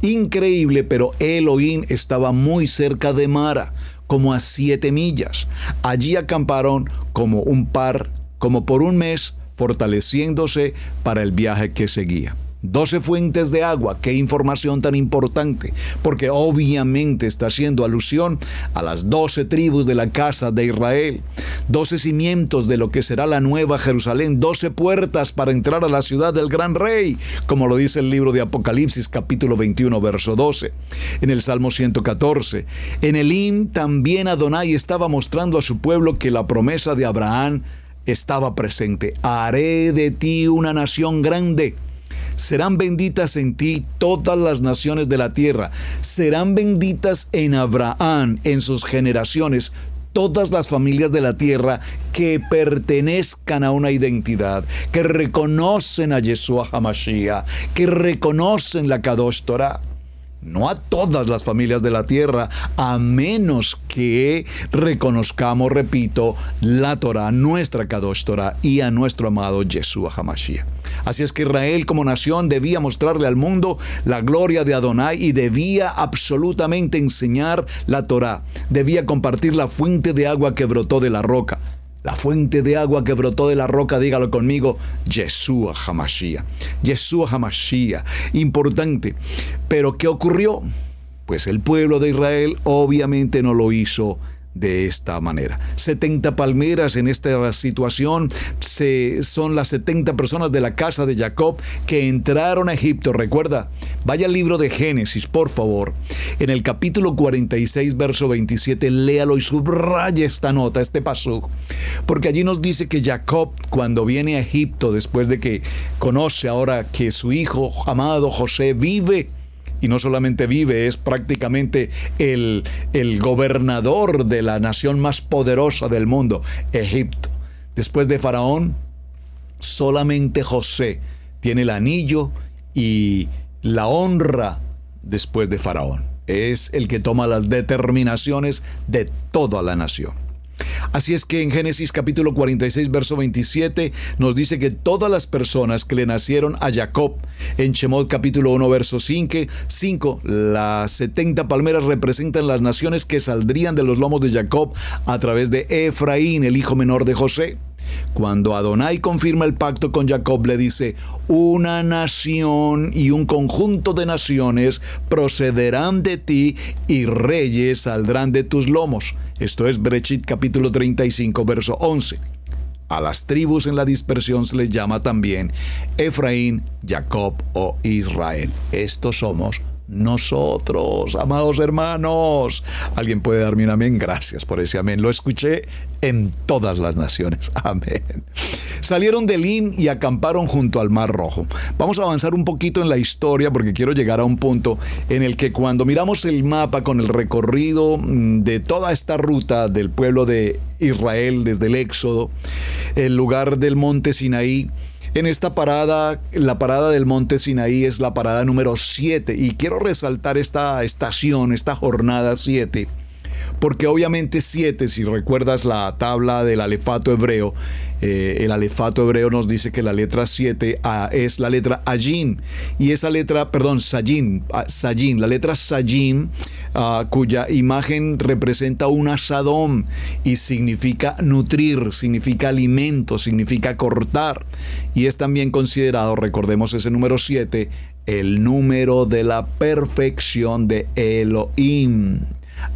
Increíble, pero Elohim estaba muy cerca de Mara, como a 7 millas. Allí acamparon como por un mes, fortaleciéndose para el viaje que seguía. 12 fuentes de agua, qué información tan importante, porque obviamente está haciendo alusión a las 12 tribus de la casa de Israel, 12 cimientos de lo que será la nueva Jerusalén, 12 puertas para entrar a la ciudad del gran rey, como lo dice el libro de Apocalipsis, capítulo 21, verso 12. En el Salmo 114, en Elim también Adonai estaba mostrando a su pueblo que la promesa de Abraham estaba presente. Haré de ti una nación grande. Serán benditas en ti todas las naciones de la tierra. Serán benditas en Abraham, en sus generaciones, todas las familias de la tierra que pertenezcan a una identidad, que reconocen a Yeshua HaMashiach, que reconocen la Kadosh Torah. No a todas las familias de la tierra, a menos que reconozcamos, repito, la Torah, nuestra Kadosh Torah, y a nuestro amado Yeshua HaMashiach. Así es que Israel como nación debía mostrarle al mundo la gloria de Adonai y debía absolutamente enseñar la Torah. Debía compartir la fuente de agua que brotó de la roca. La fuente de agua que brotó de la roca, dígalo conmigo, Yeshua HaMashiach. Yeshua HaMashiach. Importante. Pero ¿qué ocurrió? Pues el pueblo de Israel obviamente no lo hizo de esta manera. 70 palmeras en esta situación son las 70 personas de la casa de Jacob que entraron a Egipto. Recuerda, vaya al libro de Génesis, por favor. En el capítulo 46, verso 27, léalo y subraya esta nota, este pasuk, porque allí nos dice que Jacob, cuando viene a Egipto, después de que conoce ahora que su hijo amado José vive, y no solamente vive, es prácticamente el gobernador de la nación más poderosa del mundo, Egipto. Después de Faraón, solamente José tiene el anillo y la honra después de Faraón. Es el que toma las determinaciones de toda la nación. Así es que en Génesis capítulo 46, verso 27, nos dice que todas las personas que le nacieron a Jacob, en Shemot capítulo 1, verso 5, las 70 palmeras representan las naciones que saldrían de los lomos de Jacob a través de Efraín, el hijo menor de José. Cuando Adonai confirma el pacto con Jacob, le dice: una nación y un conjunto de naciones procederán de ti y reyes saldrán de tus lomos. Esto es Bereshit capítulo 35, verso 11. A las tribus en la dispersión se les llama también Efraín, Jacob o Israel. Estos somos nosotros, amados hermanos. ¿Alguien puede darme un amén? Gracias por ese amén. Lo escuché en todas las naciones. Amén. Salieron de Elim y acamparon junto al Mar Rojo. Vamos a avanzar un poquito en la historia porque quiero llegar a un punto en el que cuando miramos el mapa con el recorrido de toda esta ruta del pueblo de Israel desde el Éxodo, el lugar del monte Sinaí, en esta parada, la parada del monte Sinaí es la parada número 7, y quiero resaltar esta estación, esta jornada 7, porque obviamente 7, si recuerdas la tabla del alefato hebreo, el alefato hebreo nos dice que la letra 7 es la letra Ayin, y esa letra, Sayin, la letra Sayin, cuya imagen representa un asadón y significa nutrir, significa alimento, significa cortar, y es también considerado, recordemos ese número 7, el número de la perfección de Elohim.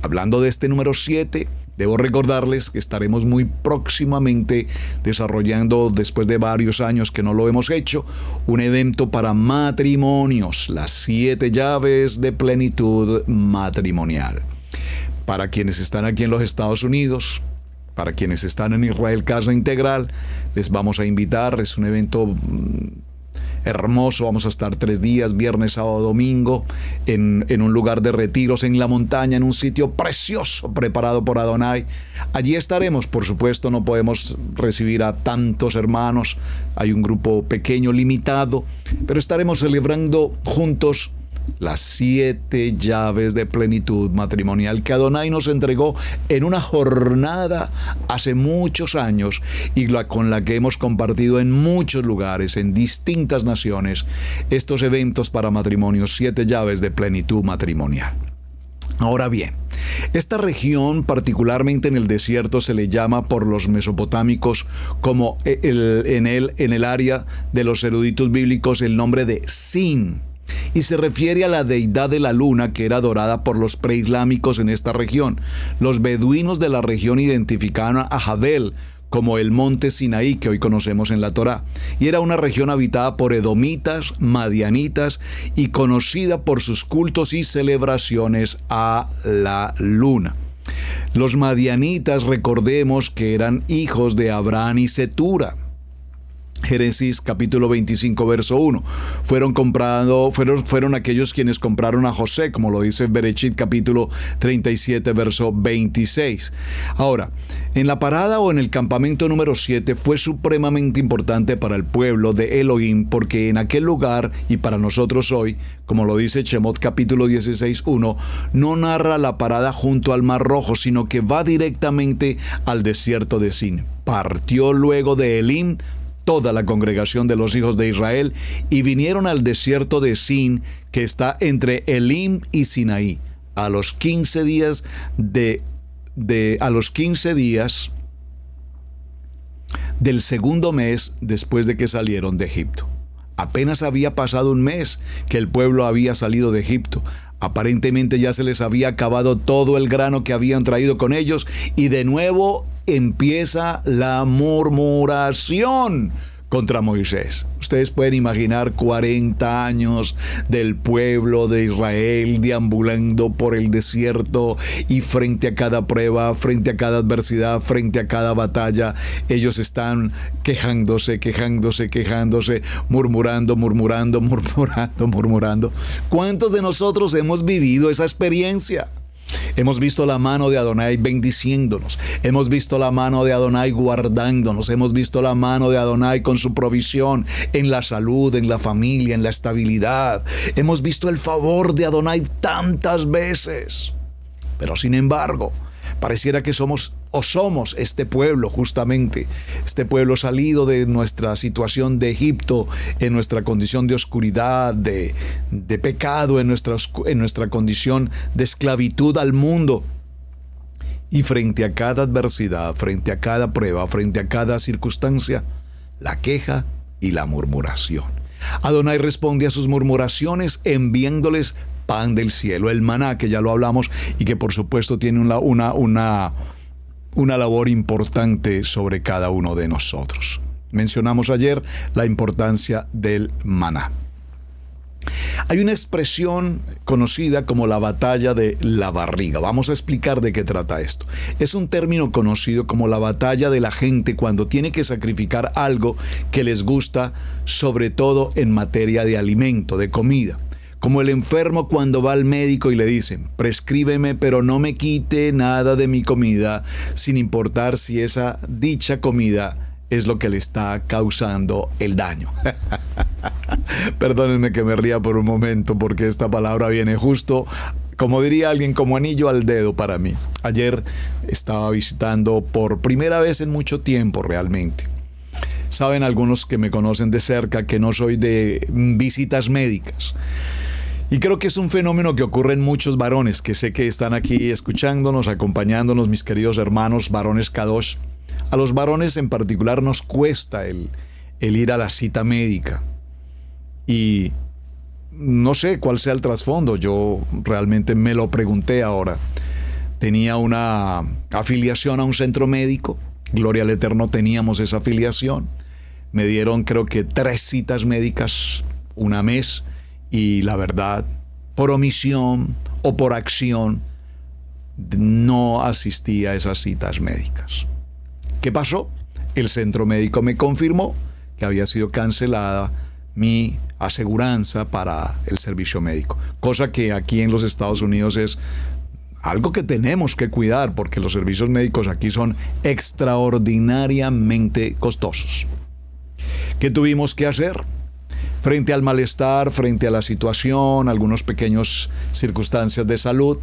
Hablando de este número 7, debo recordarles que estaremos muy próximamente desarrollando, después de varios años que no lo hemos hecho, un evento para matrimonios, las 7 llaves de plenitud matrimonial. Para quienes están aquí en los Estados Unidos, para quienes están en Israel Casa Integral, les vamos a invitar. Es un evento hermoso. Vamos a estar 3 días, viernes, sábado, domingo, en un lugar de retiros en la montaña, en un sitio precioso preparado por Adonai. Allí estaremos. Por supuesto, no podemos recibir a tantos hermanos. Hay un grupo pequeño, limitado, pero estaremos celebrando juntos las 7 llaves de plenitud matrimonial que Adonai nos entregó en una jornada hace muchos años y con la que hemos compartido en muchos lugares, en distintas naciones, estos eventos para matrimonios, 7 llaves de plenitud matrimonial. Ahora bien, esta región, particularmente en el desierto, se le llama por los mesopotámicos como en el área de los eruditos bíblicos el nombre de Sin, y se refiere a la deidad de la luna que era adorada por los preislámicos en esta región. Los beduinos de la región identificaban a Jabel como el monte Sinaí que hoy conocemos en la Torá, y era una región habitada por edomitas, madianitas y conocida por sus cultos y celebraciones a la luna. Los madianitas, recordemos que eran hijos de Abraham y Setura. Génesis capítulo 25, verso 1. Fueron aquellos quienes compraron a José, como lo dice Bereshit capítulo 37, verso 26. Ahora, en la parada o en el campamento número 7 fue supremamente importante para el pueblo de Elohim, porque en aquel lugar, y para nosotros hoy, como lo dice Shemot capítulo 16, 1, no narra la parada junto al Mar Rojo, sino que va directamente al desierto de Sin. Partió luego de Elim toda la congregación de los hijos de Israel y vinieron al desierto de Sin, que está entre Elim y Sinaí, a los 15 días del segundo mes después de que salieron de Egipto. Apenas había pasado un mes que el pueblo había salido de Egipto. Aparentemente ya se les había acabado todo el grano que habían traído con ellos y de nuevo empieza la murmuración contra Moisés. Ustedes pueden imaginar 40 años del pueblo de Israel deambulando por el desierto y frente a cada prueba, frente a cada adversidad, frente a cada batalla, ellos están quejándose, murmurando. ¿Cuántos de nosotros hemos vivido esa experiencia? Hemos visto la mano de Adonai bendiciéndonos, hemos visto la mano de Adonai guardándonos, hemos visto la mano de Adonai con su provisión en la salud, en la familia, en la estabilidad. Hemos visto el favor de Adonai tantas veces, pero sin embargo, pareciera que somos o somos este pueblo, justamente, este pueblo salido de nuestra situación de Egipto, en nuestra condición de oscuridad, de pecado, en nuestra condición de esclavitud al mundo. Y frente a cada adversidad, frente a cada prueba, frente a cada circunstancia, la queja y la murmuración. Adonai responde a sus murmuraciones enviándoles pan del cielo, el maná, que ya lo hablamos y que por supuesto tiene una labor importante sobre cada uno de nosotros. Mencionamos ayer la importancia del maná. Hay una expresión conocida como la batalla de la barriga. Vamos a explicar de qué trata esto. Es un término conocido como la batalla de la gente cuando tiene que sacrificar algo que les gusta, sobre todo en materia de alimento, de comida. Como el enfermo cuando va al médico y le dicen, prescríbeme, pero no me quite nada de mi comida, sin importar si esa dicha comida es lo que le está causando el daño. Perdónenme que me ría por un momento, porque esta palabra viene justo, como diría alguien, como anillo al dedo para mí. Ayer estaba visitando por primera vez en mucho tiempo realmente. Saben algunos que me conocen de cerca que no soy de visitas médicas. Y creo que es un fenómeno que ocurre en muchos varones, que sé que están aquí escuchándonos, acompañándonos, mis queridos hermanos, varones Kadosh. A los varones en particular nos cuesta el ir a la cita médica. Y no sé cuál sea el trasfondo, yo realmente me lo pregunté ahora. Tenía una afiliación a un centro médico, gloria al Eterno, teníamos esa afiliación. Me dieron creo que 3 citas médicas una mes y la verdad, por omisión o por acción, no asistí a esas citas médicas. ¿Qué pasó? El centro médico me confirmó que había sido cancelada mi aseguranza para el servicio médico, cosa que aquí en los Estados Unidos es algo que tenemos que cuidar porque los servicios médicos aquí son extraordinariamente costosos. ¿Qué tuvimos que hacer? Frente al malestar, frente a la situación, algunas pequeñas circunstancias de salud,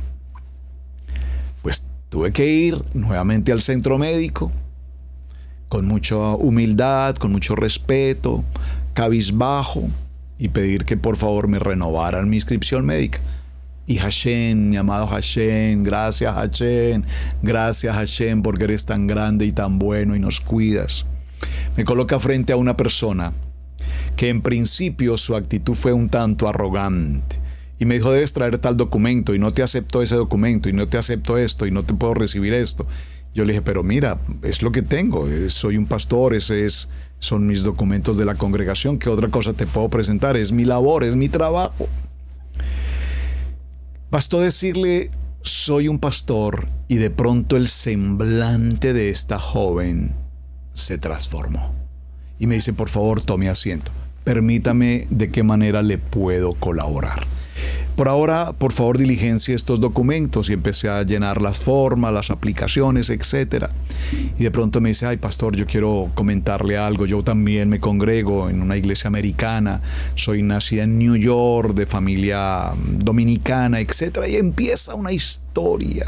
pues tuve que ir nuevamente al centro médico con mucha humildad, con mucho respeto, cabizbajo, y pedir que por favor me renovaran mi inscripción médica. Y Hashem, mi amado Hashem, gracias Hashem, porque eres tan grande y tan bueno y nos cuidas. Me coloca frente a una persona que en principio su actitud fue un tanto arrogante. Y me dijo, debes traer tal documento, y no te acepto ese documento, y no te acepto esto, y no te puedo recibir esto. Yo le dije, pero mira, es lo que tengo, soy un pastor, son mis documentos de la congregación, ¿qué otra cosa te puedo presentar? Es mi labor, es mi trabajo. Bastó decirle, soy un pastor, y de pronto el semblante de esta joven se transformó. Y me dice, por favor, tome asiento. Permítame de qué manera le puedo colaborar. Por ahora, por favor, diligencie estos documentos. Y empecé a llenar las formas, las aplicaciones, etc. Y de pronto me dice, ay, pastor, yo quiero comentarle algo. Yo también me congrego en una iglesia americana. Soy nacida en New York, de familia dominicana, etc. Y empieza una historia.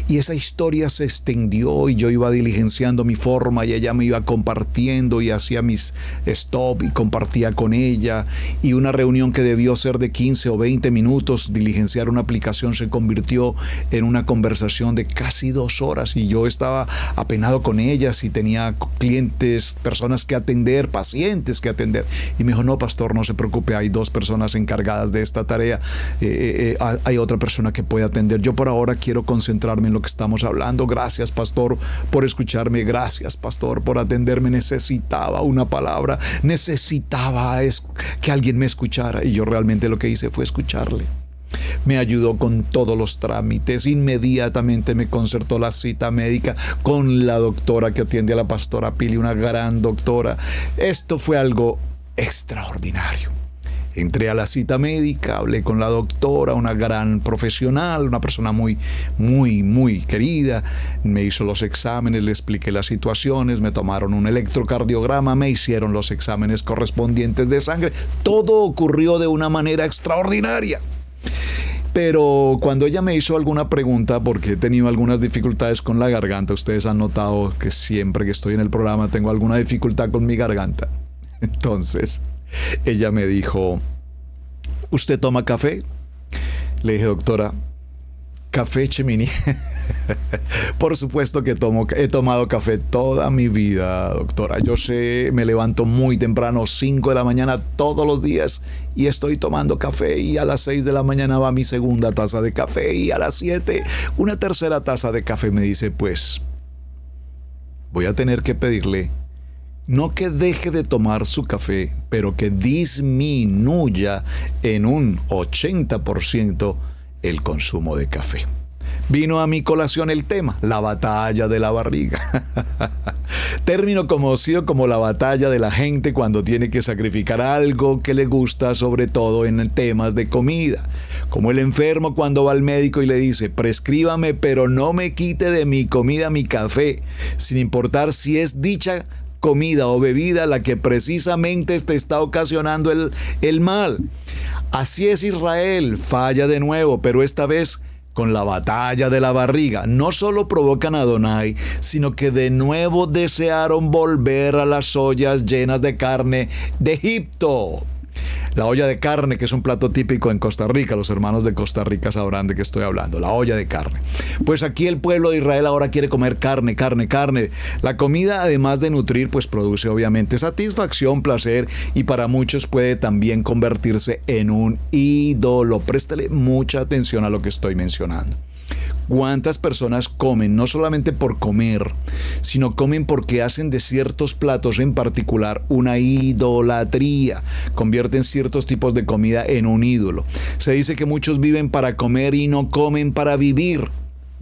Y esa historia se extendió y yo iba diligenciando mi forma y ella me iba compartiendo y hacía mis stop y compartía con ella, y una reunión que debió ser de 15 o 20 minutos, diligenciar una aplicación, se convirtió en una conversación de casi 2 horas y yo estaba apenado con ellas y tenía clientes, personas que atender, pacientes que atender, y me dijo, no, pastor, no se preocupe, hay 2 personas encargadas de esta tarea, hay otra persona que puede atender, yo por ahora quiero concentrarme en lo que estamos hablando. Gracias, pastor, por escucharme. Gracias, pastor, por atenderme. Necesitaba una palabra, necesitaba que alguien me escuchara, y yo realmente lo que hice fue escucharle. Me ayudó con todos los trámites, inmediatamente me concertó la cita médica con la doctora que atiende a la pastora Pili, una gran doctora. Esto fue algo extraordinario. Entré a la cita médica, hablé con la doctora, una gran profesional, una persona muy, muy, muy querida. Me hizo los exámenes, le expliqué las situaciones, me tomaron un electrocardiograma, me hicieron los exámenes correspondientes de sangre. Todo ocurrió de una manera extraordinaria. Pero cuando ella me hizo alguna pregunta, porque he tenido algunas dificultades con la garganta, ustedes han notado que siempre que estoy en el programa tengo alguna dificultad con mi garganta. Entonces, ella me dijo, ¿usted toma café? Le dije, doctora, café Chimini. Por supuesto que he tomado café toda mi vida, doctora. Yo sé, me levanto muy temprano, 5 de la mañana todos los días y estoy tomando café, y a las 6 de la mañana va mi segunda taza de café y a las 7 una tercera taza de café. Me dice, pues voy a tener que pedirle no que deje de tomar su café, pero que disminuya en un 80% el consumo de café. Vino a mi colación el tema, la batalla de la barriga. Término conocido como la batalla de la gente cuando tiene que sacrificar algo que le gusta, sobre todo en temas de comida. Como el enfermo cuando va al médico y le dice, prescríbame, pero no me quite de mi comida mi café, sin importar si es dicha comida o bebida la que precisamente te está ocasionando el mal. Así es Israel, falla de nuevo, pero esta vez con la batalla de la barriga. No solo provocan a Adonai, sino que de nuevo desearon volver a las ollas llenas de carne de Egipto. La olla de carne, que es un plato típico en Costa Rica, los hermanos de Costa Rica sabrán de qué estoy hablando, la olla de carne. Pues aquí el pueblo de Israel ahora quiere comer carne. La comida, además de nutrir, pues produce obviamente satisfacción, placer, y para muchos puede también convertirse en un ídolo. Préstele mucha atención a lo que estoy mencionando. ¿Cuántas personas comen no solamente por comer, sino comen porque hacen de ciertos platos en particular una idolatría? Convierten ciertos tipos de comida en un ídolo. Se dice que muchos viven para comer y no comen para vivir.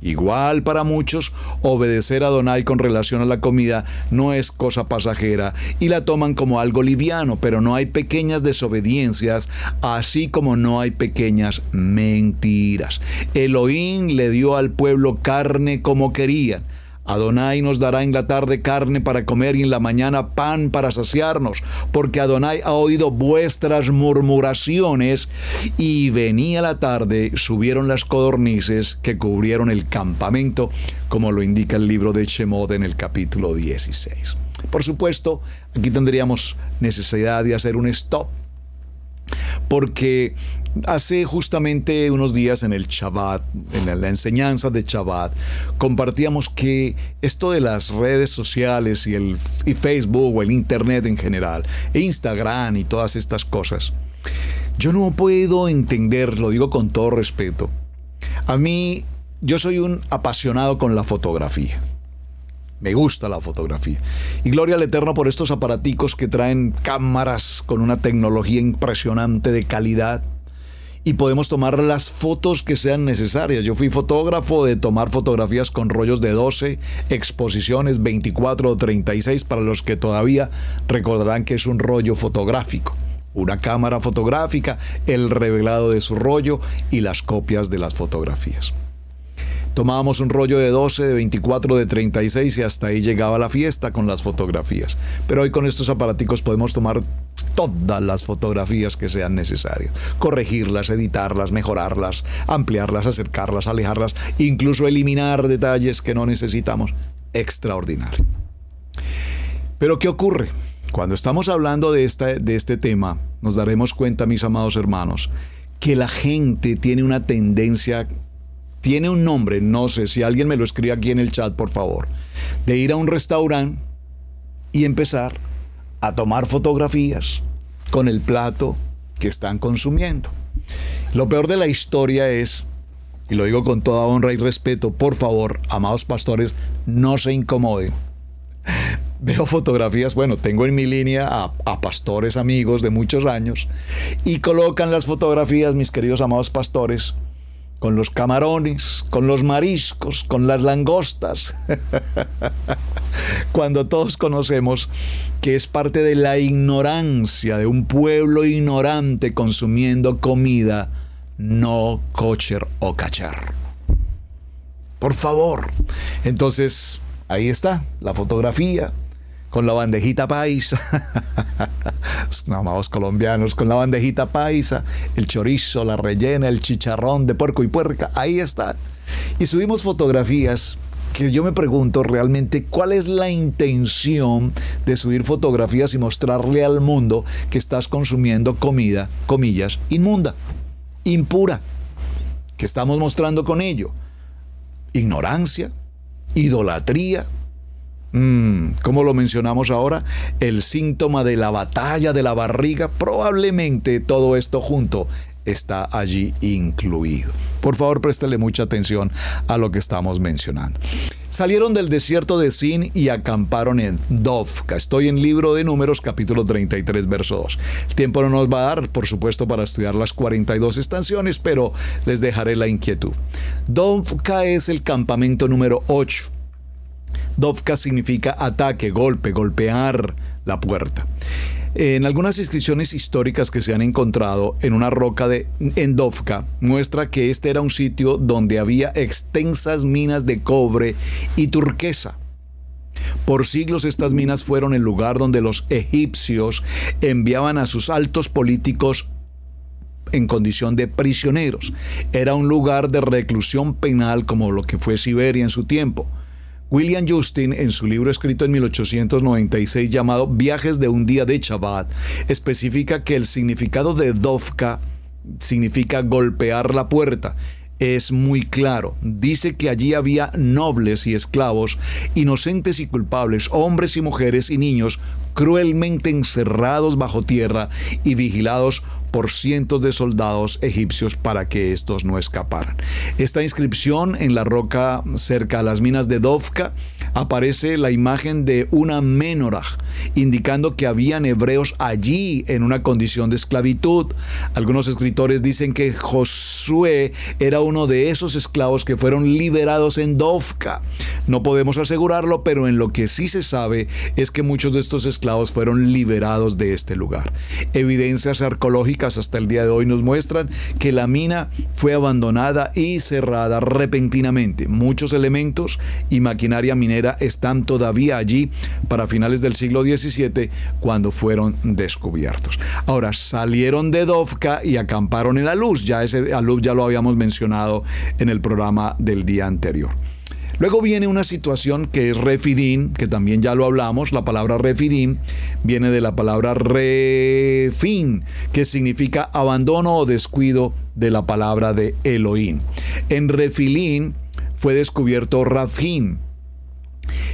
Igual para muchos, obedecer a Adonai con relación a la comida no es cosa pasajera y la toman como algo liviano, pero no hay pequeñas desobediencias, así como no hay pequeñas mentiras. Elohim le dio al pueblo carne como querían. Adonai nos dará en la tarde carne para comer y en la mañana pan para saciarnos, porque Adonai ha oído vuestras murmuraciones. Y venía la tarde, subieron las codornices que cubrieron el campamento, como lo indica el libro de Shemot en el capítulo 16. Por supuesto, aquí tendríamos necesidad de hacer un stop, porque hace justamente unos días en el Shabbat, en la enseñanza de Shabbat, compartíamos que esto de las redes sociales y Facebook o el Internet en general, e Instagram y todas estas cosas, yo no puedo entender, lo digo con todo respeto. Yo soy un apasionado con la fotografía. Me gusta la fotografía. Y gloria al Eterno por estos aparaticos que traen cámaras con una tecnología impresionante de calidad. Y podemos tomar las fotos que sean necesarias. Yo fui fotógrafo de tomar fotografías con rollos de 12 exposiciones, 24 o 36, para los que todavía recordarán que es un rollo fotográfico. Una cámara fotográfica, el revelado de su rollo y las copias de las fotografías. Tomábamos un rollo de 12, de 24, de 36 y hasta ahí llegaba la fiesta con las fotografías. Pero hoy con estos aparaticos podemos tomar todas las fotografías que sean necesarias. Corregirlas, editarlas, mejorarlas, ampliarlas, acercarlas, alejarlas, incluso eliminar detalles que no necesitamos. Extraordinario. Pero ¿qué ocurre? Cuando estamos hablando de este tema, nos daremos cuenta, mis amados hermanos, que la gente tiene una tendencia. Tiene un nombre, no sé si alguien me lo escribe aquí en el chat, por favor, de ir a un restaurante y empezar a tomar fotografías con el plato que están consumiendo. Lo peor de la historia es, y lo digo con toda honra y respeto, por favor, amados pastores, no se incomoden. Veo fotografías, tengo en mi línea a pastores amigos de muchos años y colocan las fotografías, mis queridos amados pastores, con los camarones, con los mariscos, con las langostas, cuando todos conocemos que es parte de la ignorancia de un pueblo ignorante consumiendo comida no kosher o kasher. Por favor. Entonces, ahí está la fotografía con la bandejita paisa, amados colombianos, con la bandejita paisa, el chorizo, la rellena, el chicharrón de puerco y puerca, ahí está. Y subimos fotografías que yo me pregunto realmente cuál es la intención de subir fotografías y mostrarle al mundo que estás consumiendo comida, comillas, inmunda, impura. ¿Qué estamos mostrando con ello? Ignorancia, idolatría. ¿Cómo lo mencionamos ahora? El síntoma de la batalla de la barriga. Probablemente todo esto junto está allí incluido. Por favor, préstele mucha atención a lo que estamos mencionando. Salieron del desierto de Sin y acamparon en Dovka. Estoy en Libro de Números, capítulo 33, verso 2. El tiempo no nos va a dar, por supuesto, para estudiar las 42 estaciones, pero les dejaré la inquietud. Dovka es el campamento número 8. Dovka significa ataque, golpe, golpear la puerta. En algunas inscripciones históricas que se han encontrado en una roca en Dovka, muestra que este era un sitio donde había extensas minas de cobre y turquesa. Por siglos estas minas fueron el lugar donde los egipcios enviaban a sus altos políticos en condición de prisioneros. Era un lugar de reclusión penal como lo que fue Siberia en su tiempo. William Justin, en su libro escrito en 1896 llamado Viajes de un día de Shabbat, especifica que el significado de Dovka significa golpear la puerta. Es muy claro. Dice que allí había nobles y esclavos, inocentes y culpables, hombres y mujeres y niños, cruelmente encerrados bajo tierra y vigilados por cientos de soldados egipcios para que estos no escaparan. Esta inscripción en la roca cerca a las minas de Dovka aparece la imagen de una menorá, indicando que habían hebreos allí en una condición de esclavitud. Algunos escritores dicen que Josué era uno de esos esclavos que fueron liberados en Dovka. No podemos asegurarlo, pero en lo que sí se sabe es que muchos de estos esclavos fueron liberados de este lugar. Evidencias arqueológicas hasta el día de hoy nos muestran que la mina fue abandonada y cerrada repentinamente. Muchos elementos y maquinaria minera están todavía allí para finales del siglo XVII, cuando fueron descubiertos. Ahora, salieron de Dovka y acamparon en Aluz. Ya ese Aluz ya lo habíamos mencionado en el programa del día anterior. Luego viene una situación que es Refidim, que también ya lo hablamos. La palabra Refidim viene de la palabra refin, que significa abandono o descuido de la palabra de Elohim. En Refilim fue descubierto Rafim.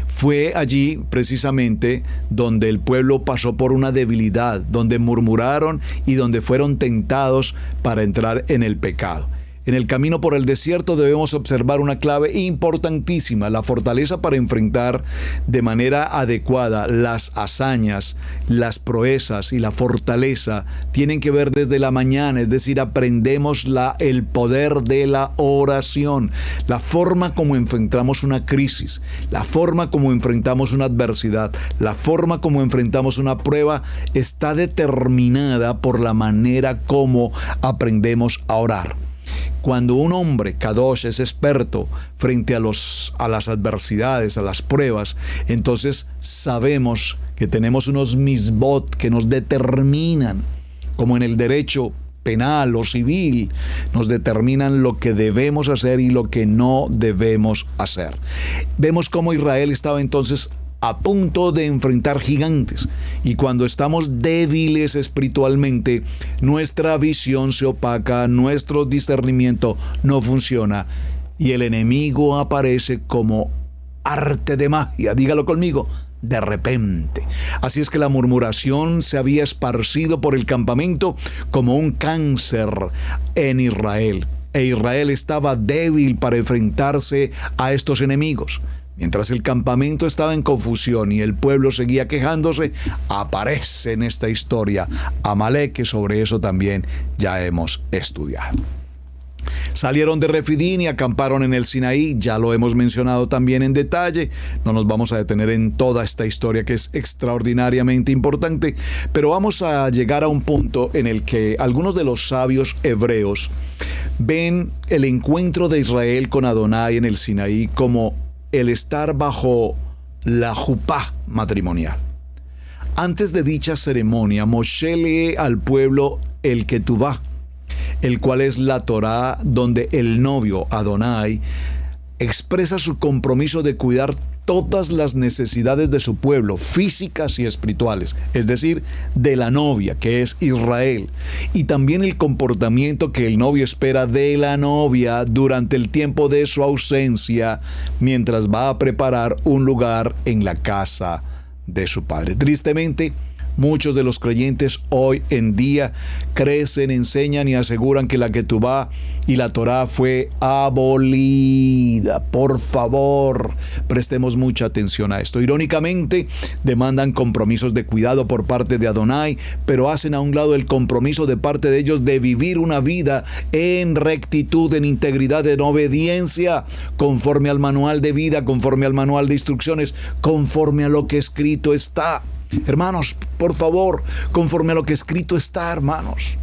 Fue allí precisamente donde el pueblo pasó por una debilidad, donde murmuraron y donde fueron tentados para entrar en el pecado. En el camino por el desierto debemos observar una clave importantísima: la fortaleza para enfrentar de manera adecuada las hazañas, las proezas y la fortaleza tienen que ver desde la mañana, es decir, aprendemos el poder de la oración, la forma como enfrentamos una crisis, la forma como enfrentamos una adversidad, la forma como enfrentamos una prueba está determinada por la manera como aprendemos a orar. Cuando un hombre, Kadosh, es experto frente a las adversidades, a las pruebas, entonces sabemos que tenemos unos misbot que nos determinan, como en el derecho penal o civil, nos determinan lo que debemos hacer y lo que no debemos hacer. Vemos cómo Israel estaba entonces a punto de enfrentar gigantes, y cuando estamos débiles espiritualmente, nuestra visión se opaca, nuestro discernimiento no funciona y el enemigo aparece como arte de magia. Dígalo conmigo: de repente. Así es que la murmuración se había esparcido por el campamento como un cáncer en Israel, e Israel estaba débil para enfrentarse a estos enemigos. Mientras el campamento estaba en confusión y el pueblo seguía quejándose, aparece en esta historia Amalek, que sobre eso también ya hemos estudiado. Salieron de Refidim y acamparon en el Sinaí. Ya lo hemos mencionado también en detalle. No nos vamos a detener en toda esta historia, que es extraordinariamente importante, pero vamos a llegar a un punto en el que algunos de los sabios hebreos ven el encuentro de Israel con Adonai en el Sinaí como el estar bajo la jupá matrimonial. Antes de dicha ceremonia, Moshe lee al pueblo el Ketubá, el cual es la Torá, donde el novio, Adonai, expresa su compromiso de cuidar todas las necesidades de su pueblo, físicas y espirituales, es decir, de la novia, que es Israel, y también el comportamiento que el novio espera de la novia durante el tiempo de su ausencia, mientras va a preparar un lugar en la casa de su padre. Tristemente, muchos de los creyentes hoy en día crecen, enseñan y aseguran que la Ketubá y la Torá fue abolida. Por favor, prestemos mucha atención a esto. Irónicamente, demandan compromisos de cuidado por parte de Adonai, pero hacen a un lado el compromiso de parte de ellos de vivir una vida en rectitud, en integridad, en obediencia, conforme al manual de vida, conforme al manual de instrucciones, conforme a lo que escrito está. Hermanos, por favor, conforme a lo que escrito está, hermanos.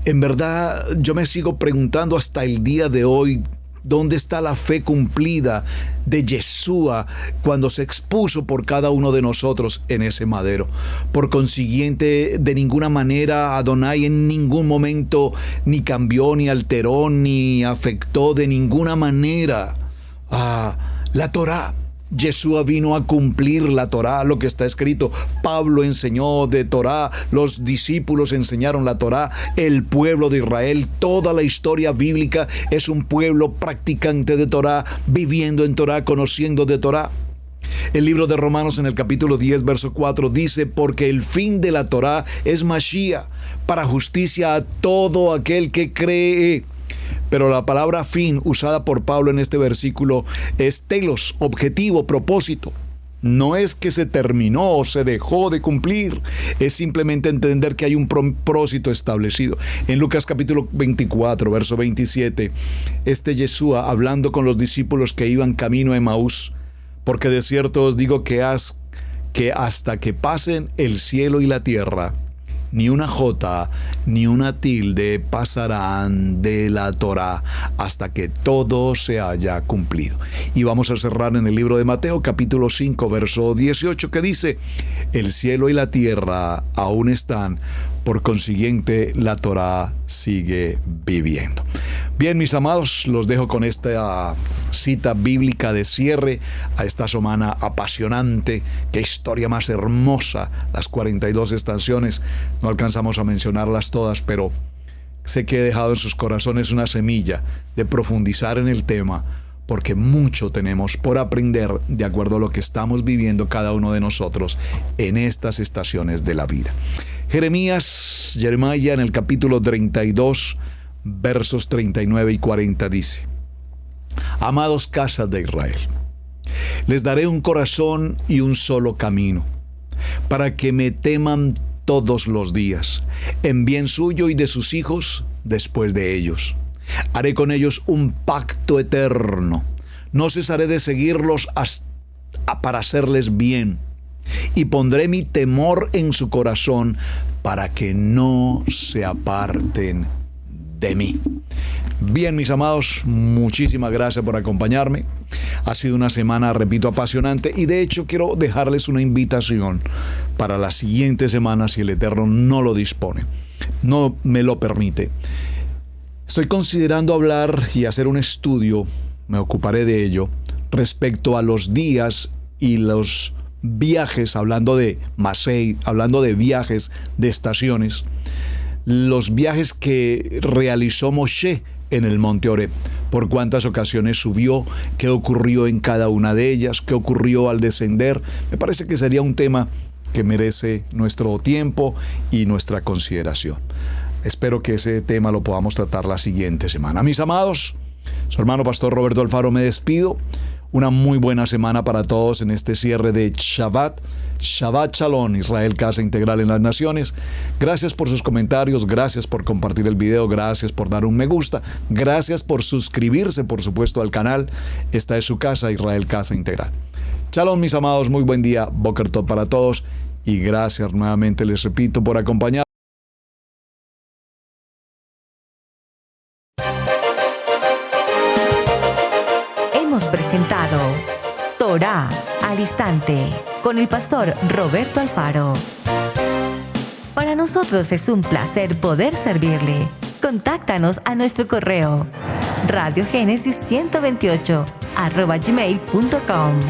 En verdad, yo me sigo preguntando hasta el día de hoy, ¿dónde está la fe cumplida de Yeshua cuando se expuso por cada uno de nosotros en ese madero? Por consiguiente, de ninguna manera Adonai en ningún momento ni cambió, ni alteró, ni afectó de ninguna manera la Torá. Yeshua vino a cumplir la Torá, lo que está escrito. Pablo enseñó de Torá, los discípulos enseñaron la Torá, el pueblo de Israel, toda la historia bíblica es un pueblo practicante de Torá, viviendo en Torá, conociendo de Torá. El libro de Romanos en el capítulo 10, verso 4 dice: porque el fin de la Torá es Mashiach, para justicia a todo aquel que cree. Pero la palabra fin usada por Pablo en este versículo es telos, objetivo, propósito. No es que se terminó o se dejó de cumplir, es simplemente entender que hay un propósito establecido. En Lucas capítulo 24, verso 27, Yeshua hablando con los discípulos que iban camino a Emaús: porque de cierto os digo que hasta que pasen el cielo y la tierra, ni una jota ni una tilde pasarán de la Torá hasta que todo se haya cumplido. Y vamos a cerrar en el libro de Mateo capítulo 5 verso 18, que dice: el cielo y la tierra aún están, por consiguiente la Torá sigue viviendo. Bien, mis amados, los dejo con esta cita bíblica de cierre a esta semana apasionante. Qué historia más hermosa, las 42 estaciones. No alcanzamos a mencionarlas todas, pero sé que he dejado en sus corazones una semilla de profundizar en el tema, porque mucho tenemos por aprender de acuerdo a lo que estamos viviendo cada uno de nosotros en estas estaciones de la vida. Jeremías en el capítulo 32, versos 39 y 40 dice: amados casas de Israel, les daré un corazón y un solo camino, para que me teman todos los días, en bien suyo y de sus hijos después de ellos. Haré con ellos un pacto eterno, no cesaré de seguirlos para hacerles bien, y pondré mi temor en su corazón para que no se aparten de mí. Bien, mis amados, muchísimas gracias por acompañarme. Ha sido una semana, repito, apasionante, y de hecho quiero dejarles una invitación para la siguiente semana, si el Eterno no lo dispone, no me lo permite. Estoy considerando hablar y hacer un estudio, me ocuparé de ello, respecto a los días y los viajes, hablando de Masei, hablando de viajes de estaciones, los viajes que realizó Moshe en el monte Oreb, por cuántas ocasiones subió, qué ocurrió en cada una de ellas, qué ocurrió al descender. Me parece que sería un tema que merece nuestro tiempo y nuestra consideración. Espero que ese tema lo podamos tratar la siguiente semana. Mis amados, su hermano Pastor Roberto Alfaro me despido. Una muy buena semana para todos en este cierre de Shabbat. Shabbat Shalom, Israel, Casa Integral en las Naciones. Gracias por sus comentarios, gracias por compartir el video, gracias por dar un me gusta, gracias por suscribirse, por supuesto, al canal. Esta es su casa, Israel, Casa Integral. Shalom, mis amados, muy buen día, Boker Tov para todos, y gracias nuevamente, les repito, por acompañar. Hemos presentado Torá al Instante con el pastor Roberto Alfaro. Para nosotros es un placer poder servirle. Contáctanos a nuestro correo radiogenesis128@gmail.com.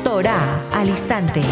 Torá al Instante.